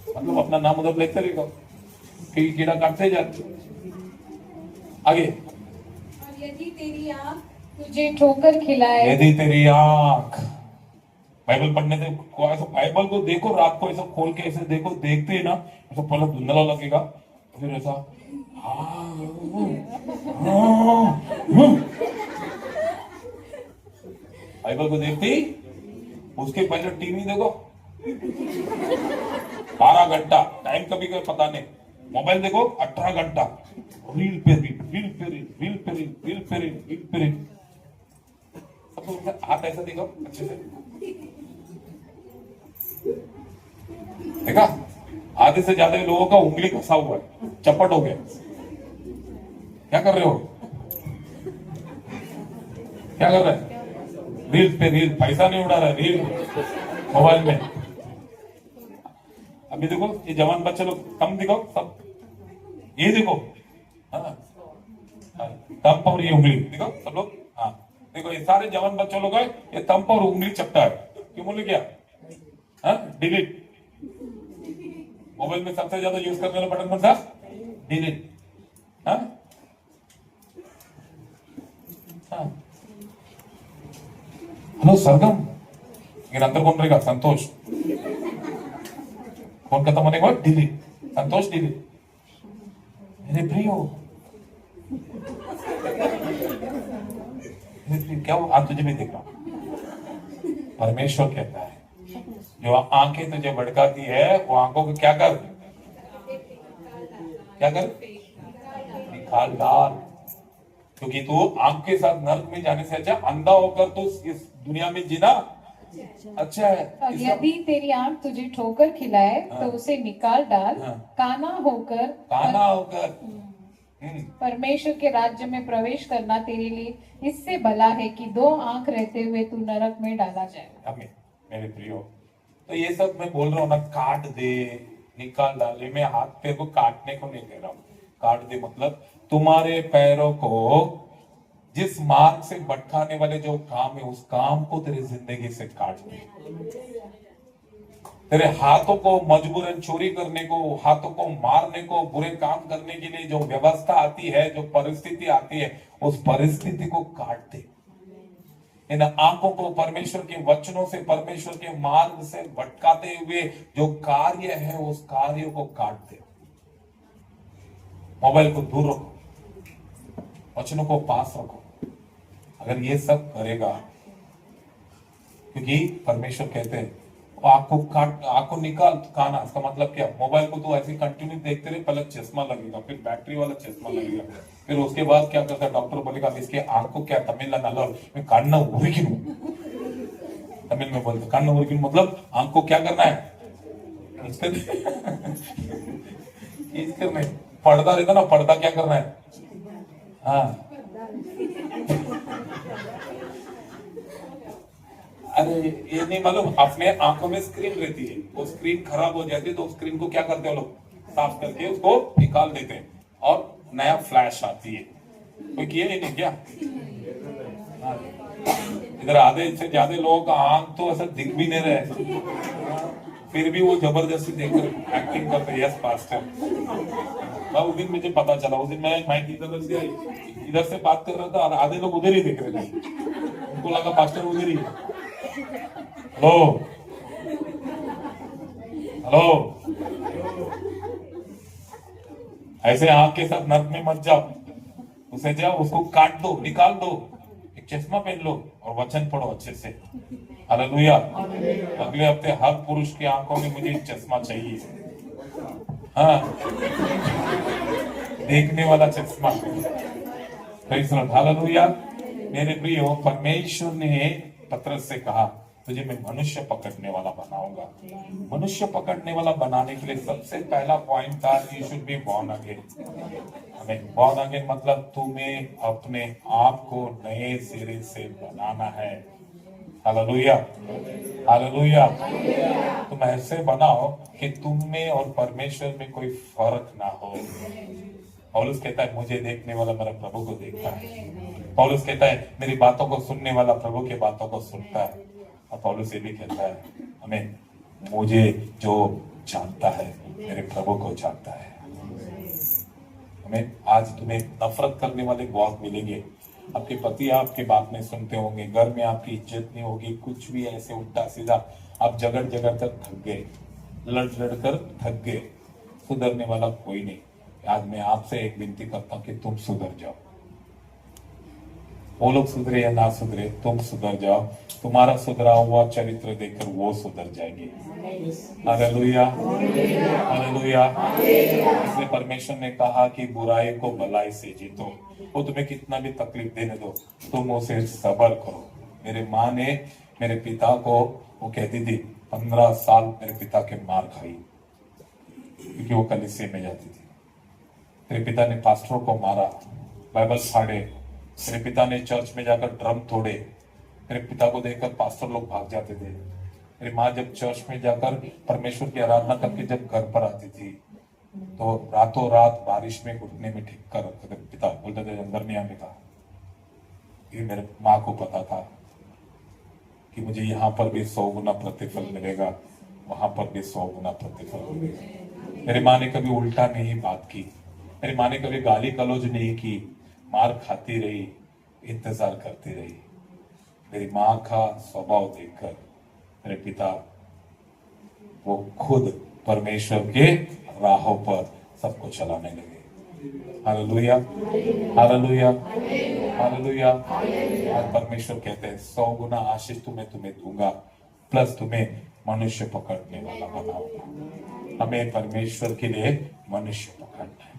मतलब अपना नाम उधर लेते रहेगा, क्योंकि कीड़ा काटते जाते। आगे। और यदि तेरी आंख तुझे ठोकर खिलाए, यदि तेरी आंख, बाइबल पढ़ने से ऐसा बाइबल को देखो, रात को ऐसा खोल के ऐसे देखो, देखते ही ना ऐसा पहले धुंधला लगेगा, फिर ऐसा बाइबल को देखते ही, उसके पहले टीवी देखो 12 घंटा, टाइम कभी कोई पता नहीं। मोबाइल देखो 18 घंटा, रील पे रील, रील पे रील, रील पे रील, रील पे रील, रील पे रील। सब हाथ ऐसा देखो अच्छे से, देखा? आधे से ज्यादा लोगों का उंगली घसा हुआ है, चपट हो गया। क्या कर रहे हो? क्या कर रहे हैं? रील पे रील, पैसा नहीं उड़ा रहा है, रील मोबाइल में। अभी देखो ये जवान बच्चे लोग, कम दिखाओ सब, ये देखो। हाँ, तंप और ये उंगली देखो सब लोग। हाँ देखो, ये सारे जवान बच्चों लोग है, ये तंप और उंगली चपटा है। क्यों बोले क्या? हाँ, डिलीट। मोबाइल में सबसे ज्यादा यूज करने वाला बटन कौन सा? डिलीट। हाँ हाँ। हेलो सरगम, लेकिन अंदर कौन रहेगा? संतोष। फोन खत्म होने के बाद डिलीट, संतोष डिलीट। मेरे प्रियो, क्या वो आज तुझे भी देख रहा हूं। परमेश्वर कहता है, जो आंखें तुझे भड़काती है, वो आंखों को क्या कर? क्या कर? निकाल डाल। क्योंकि तू आंख के साथ नर्क में जाने से अच्छा अंधा होकर तो इस दुनिया में जीना अच्छा है। और यदि तेरी आंख तुझे ठोकर खिलाए तो उसे निकाल डाल। काना होकर परमेश्वर के राज्य में प्रवेश करना तेरे लिए इससे भला है कि 2 आंख रहते हुए तू नरक में डाला जाए। आमीन। मेरे प्रियो, तो ये सब मैं बोल रहा हूँ ना, काट दे, निकाल डाले, मैं हाथ पैर को काटने को नहीं कह रहा हूँ। काट दे मतलब तुम्हारे पैरों को जिस मार्ग से भटकाने वाले जो काम है, उस काम को तेरी जिंदगी से काट दे। तेरे हाथों को मजबूरन चोरी करने को, हाथों को मारने को, बुरे काम करने के लिए जो व्यवस्था आती है, जो परिस्थिति आती है, उस परिस्थिति को काट दे। इन आंखों को परमेश्वर के वचनों से, परमेश्वर के मार्ग से भटकाते हुए जो कार्य है, उस कार्य को काट दे। मोबाइल को दूर रखो, वचनों को पास रखो। अगर ये सब करेगा, क्योंकि परमेश्वर कहते हैं आपको काट, आपको निकाल काना। इसका मतलब क्या? मोबाइल को तो ऐसे कंटिन्यू देखते रहे, पहले चश्मा लगेगा, फिर बैटरी वाला चश्मा लगेगा, फिर उसके बाद क्या करता है? डॉक्टर बोलेगा इसके आंख को क्या तमिल में काटना उरिकिन, तमिल में बोलते काटना उरिकिन, मतलब आंख को क्या करना है? पर्दा रहता ना, पर्दा क्या करना है? हाँ, अरे ये नहीं मालूम, अपने आंखों में स्क्रीन रहती है, वो स्क्रीन खराब हो जाती है तो स्क्रीन को क्या करते हैं लोग, साफ करके उसको निकाल देते हैं और नया फ्लैश आती है। कोई किया ही नहीं क्या? हाँ। इधर आधे से ज्यादा लोगों का आंख तो ऐसा दिख भी नहीं रहे, फिर भी वो जबरदस्ती देखकर एक्टिंग करते हैं, यस पास्टर। उस दिन मुझे पता चला, उस दिन मैं माइक इधर से बात कर रहा था और आधे लोग उधर ही देख रहे थे, उनको लगा पास्टर उधर ही है। हेलो हेलो, ऐसे आंख के साथ नर्क में मत जाओ, उसे जाओ उसको काट दो, निकाल दो, एक चश्मा पहन लो और वचन पढ़ो अच्छे से। हालेलुया। अगले हफ्ते हर पुरुष की आंखों में मुझे एक चश्मा चाहिए, हाँ, देखने वाला चश्मा। हालेलुया। मेरे प्रियो, परमेश्वर ने पतरस से कहा तुझे मैं मनुष्य पकड़ने वाला बनाऊंगा। मनुष्य पकड़ने वाला बनाने के लिए सबसे पहला पॉइंट था, you should be born again. हमें बॉर्न अगेन मतलब तुम्हें अपने आप को नए सिरे से बनाना है। Hallelujah, hallelujah. तुम ऐसे बनाओ कि तुम में और परमेश्वर में कोई फर्क ना हो। पौलुस कहता है मुझे देखने वाला मेरे प्रभु को देखता है। पौलुस कहता है मेरी बातों को सुनने वाला प्रभु की बातों को सुनता है। और पौलुस ये भी कहता है हमें, मुझे जो जानता है मेरे प्रभु को जानता है। हमें आज तुम्हें नफरत करने वाले बहुत मिलेंगे, आपके पति आपके बात नहीं सुनते होंगे, घर में आपकी इज्जत नहीं होगी, कुछ भी ऐसे उल्टा सीधा, आप जगड़ जगड़ कर थक गए, लड़ लड़ कर थक गए, सुधरने वाला कोई नहीं। आज मैं आपसे एक विनती करता हूं कि तुम सुधर जाओ। वो लोग सुधरे या ना सुधरे, तुम सुधर जाओ। तुम्हारा सुधरा हुआ चरित्र देखकर वो सुधर जाएंगे। Hallelujah, hallelujah. इसलिए परमेश्वर ने कहा कि बुराई को भलाई से जीतो। वो तुम्हें कितना भी तकलीफ देने दो, तुम उसे सब्र करो। मेरे माँ ने मेरे पिता को, वो कहती थी 15 साल मेरे पिता के मार खाई क्योंकि वो कलीसिया में जाती थी। मेरे पिता ने पास्टरों को मारा, बाइबल फाड़े, मेरे पिता ने चर्च में जाकर ड्रम तोड़े। मेरे पिता को देखकर पास्टर लोग भाग जाते थे। मेरी माँ जब चर्च में जाकर परमेश्वर की आराधना करके जब घर पर आती थी तो रातों रात बारिश में घुटने में ठीक कर रखते थे। पिता बोलते थे अंदर नहीं आने का। ये मेरे माँ को पता था कि मुझे यहाँ पर भी 100 गुना प्रतिफल मिलेगा, वहां पर भी 100 गुना प्रतिफल मिलेगा। मेरी माँ ने कभी उल्टा नहीं बात की, मेरी माँ ने कभी गाली गलौज नहीं की, मार खाती रही, इंतजार करती रही। मेरी माँ का स्वभाव देखकर मेरे पिता वो खुद परमेश्वर के राहों पर सबको चलाने लगे। Hallelujah, hallelujah, hallelujah. आज परमेश्वर कहते हैं 100 गुना आशीष तुम्हें दूंगा, प्लस तुम्हें मनुष्य पकड़ने वाला बनाऊंगा। हमें परमेश्वर के लिए मनुष्य पकड़ना है।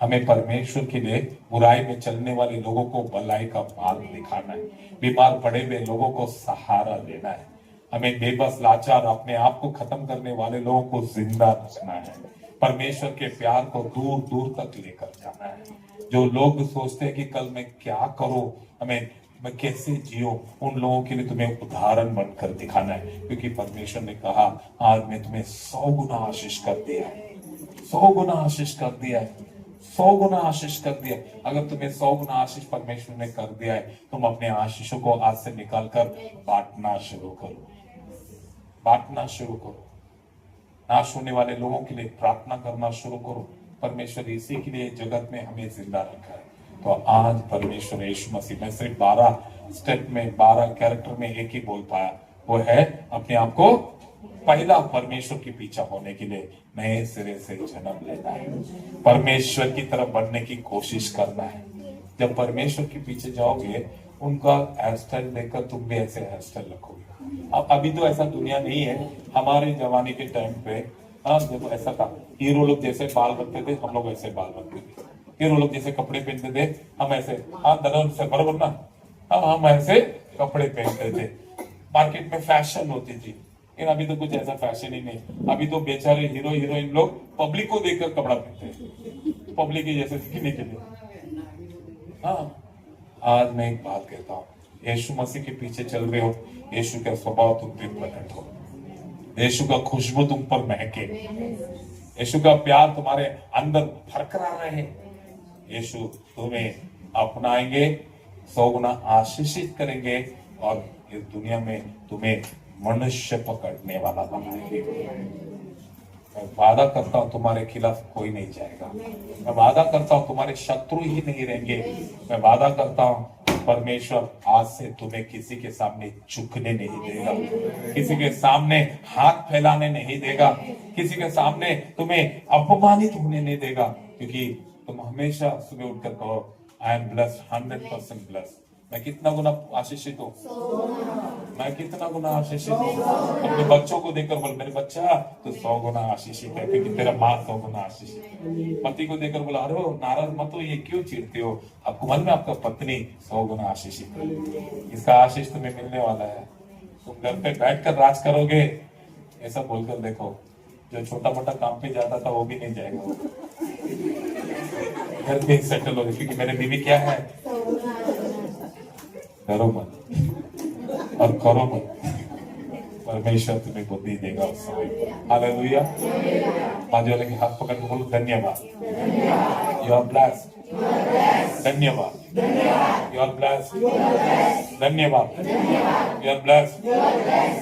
हमें परमेश्वर के लिए बुराई में चलने वाले लोगों को भलाई का मार्ग दिखाना है। बीमार पड़े हुए लोगों को सहारा देना है। हमें बेबस, लाचार, अपने आप को खत्म करने वाले लोगों को जिंदा रखना है। परमेश्वर के प्यार को दूर दूर तक लेकर जाना है। जो लोग सोचते हैं कि कल मैं क्या करूं, मैं कैसे जियो, उन लोगों के लिए तुम्हें उदाहरण बनकर दिखाना है। क्योंकि परमेश्वर ने कहा आज मैं तुम्हें 100 गुना आशीष कर दिया है, 100 गुना आशीष कर दिया है, 100 गुना आशीष कर दिया। अगर तुम्हें 100 गुना आशीष परमेश्वर ने कर दिया है, तुम अपने आशीषों को आज से निकालकर बांटना शुरू करो, बांटना शुरू करो। नाश होने वाले लोगों के लिए प्रार्थना करना शुरू करो। परमेश्वर इसी के लिए जगत में हमें जिंदा रखा है। तो आज परमेश्वर यीशु मसीह में सिर्फ 12 स्टेप में, 12 कैरेक्टर में एक ही बोल पाया, वो है अपने आप को पहला परमेश्वर के पीछे होने के लिए नए सिरे से जन्म लेना है, परमेश्वर की तरफ बढ़ने की कोशिश करना है। जब परमेश्वर के पीछे जाओगे, उनका हेयर स्टाइल देखकर तुम भी ऐसे हेयर स्टाइल रखोगे। अब अभी तो ऐसा दुनिया नहीं है, हमारे जमाने के टाइम पे जब ऐसा था, हीरो लोग जैसे बाल रखते थे हम लोग ऐसे बाल रखते थे, हीरो लोग जैसे कपड़े पहनते थे हम ऐसे, दादा से बराबर ना, हम ऐसे कपड़े पहनते थे। मार्केट में फैशन होती थी, लेकिन अभी तो कुछ ऐसा फैशन ही नहीं। अभी तो बेचारे हीरो हीरोइन लोग पब्लिक को देखकर कपड़ा पहनते हैं, पब्लिक की जैसे दिखने के लिए। हाँ, आज मैं एक बात कहता हूँ, यीशु मसीह के पीछे चल रहे हो, यीशु का स्वभाव तुम पे प्रकट हो, यीशु का खुशबू तुम पर महके, यीशु का प्यार तुम्हारे अंदर बरकरार रहे, यीशु तुम्हें अपनाएंगे, 100 गुना आशीषित करेंगे और इस दुनिया में तुम्हें मनुष्य पकड़ने वाला बनाएंगे। मैं वादा करता हूं तुम्हारे खिलाफ कोई नहीं जाएगा, मैं वादा करता हूं तुम्हारे शत्रु ही नहीं रहेंगे, मैं वादा करता हूं परमेश्वर आज से तुम्हें किसी के सामने झुकने नहीं देगा, किसी के सामने हाथ फैलाने नहीं देगा, किसी के सामने तुम्हें अपमानित होने नहीं देगा, क्योंकि तुम हमेशा सुबह उठकर कहो आई एम ब्लेस्ड, 100% ब्लेस्ड। मैं कितना गुना आशीषित हूँ, मैं कितना गुना आशीषित हूँ। अपने बच्चों को देखकर बोल मेरे बच्चा तू 100 गुना आशीषित है, क्योंकि तेरा माँ 100 गुना आशीषित है। पति को देखकर बोला अरे नाराज मत हो, ये क्यों चिढ़ते हो, आपको मन में आपका पत्नी 100 गुना आशीषित है, इसका आशीष तुम्हें मिलने वाला है। तुम घर पे बैठकर राज करोगे, ऐसा बोलकर देखो, जो छोटा मोटा काम पे जाता था वो भी नहीं जाएगा, घर पे सेटल हो, क्योंकि मेरे बीवी क्या है, करो मत और करो मत, परमेश्वर तुम्हें बुद्धि देगा उस समय। हालेलुया। बाजू वाले के हाथ पकड़ के बोलो धन्यवाद, यू आर ब्लेस्ड, धन्यवाद, यू आर ब्लेस्ड, धन्यवाद, यू आर ब्लेस्ड।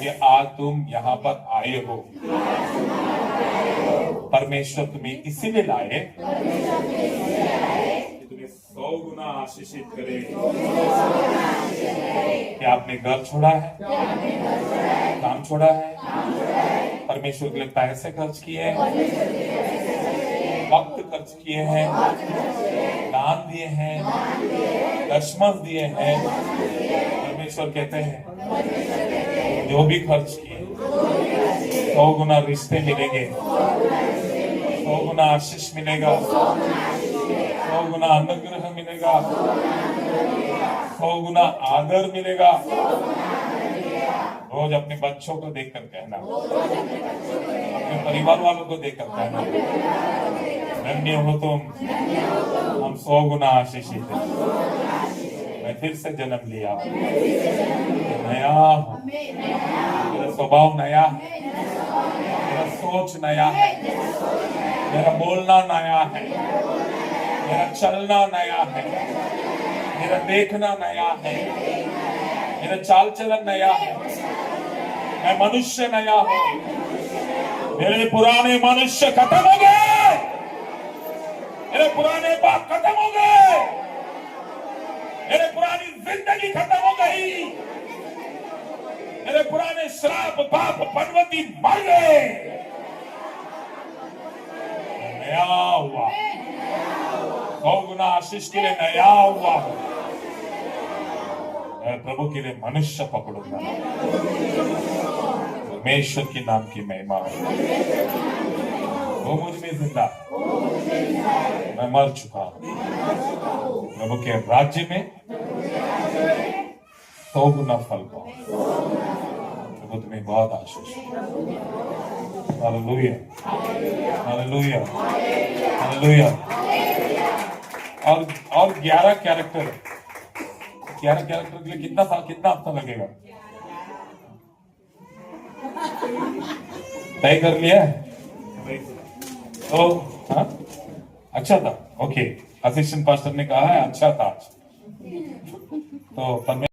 ये आज तुम यहाँ पर आए हो, परमेश्वर तुम्हें इसीलिए लाए कि तुम्हें 100 गुना आशीषित करे। क्या आपने घर छोड़ा है, काम छोड़ा है, परमेश्वर के लिए पैसे खर्च किए हैं, वक्त खर्च किए हैं, दान दिए हैं, दशमलव दिए हैं, परमेश्वर कहते हैं जो भी खर्च किए 100 गुना रिश्ते मिलेंगे, 100 गुना आशीष मिलेगा, 100 गुना अनुग्रह मिलेगा, 100 गुना आदर मिलेगा। रोज अपने बच्चों को देखकर कहना, अपने परिवार वालों को देखकर कहना धन्य हो तुम, हम 100 गुना आशीषित हैं। मैं फिर से जन्म लिया, नया हूँ, मेरा स्वभाव नया है, मेरा सोच नया है, मेरा बोलना नया है, मेरा चलना नया है, मेरा देखना नया है, मेरा चाल चलन नया है, मैं मनुष्य नया हूं। मेरे पुराने मनुष्य खत्म हो गए, मेरे पुराने पाप खत्म हो गए, मेरे पुरानी जिंदगी खत्म हो गई, मेरे पुराने श्राप पाप पनवती मर गए, नया हुआ, 100 गुना आशीष के लिए नया हुआ। मैं प्रभु के लिए मनुष्य पकड़ूंगा, परमेश्वर के नाम की महिमा हो। वो मुझ में जिंदा, मैं मर चुका हूं, प्रभु के राज्य में 100 गुना फल पाऊं। प्रभु तुम्हें बहुत आशीष। Hallelujah, hallelujah, hallelujah. और 11 कैरेक्टर, 11 कैरेक्टर के लिए कितना हफ्ता लगेगा? तय कर लिया है तो? हाँ, अच्छा था, ओके। असिस्टेंट पास्टर ने कहा है अच्छा था आज तो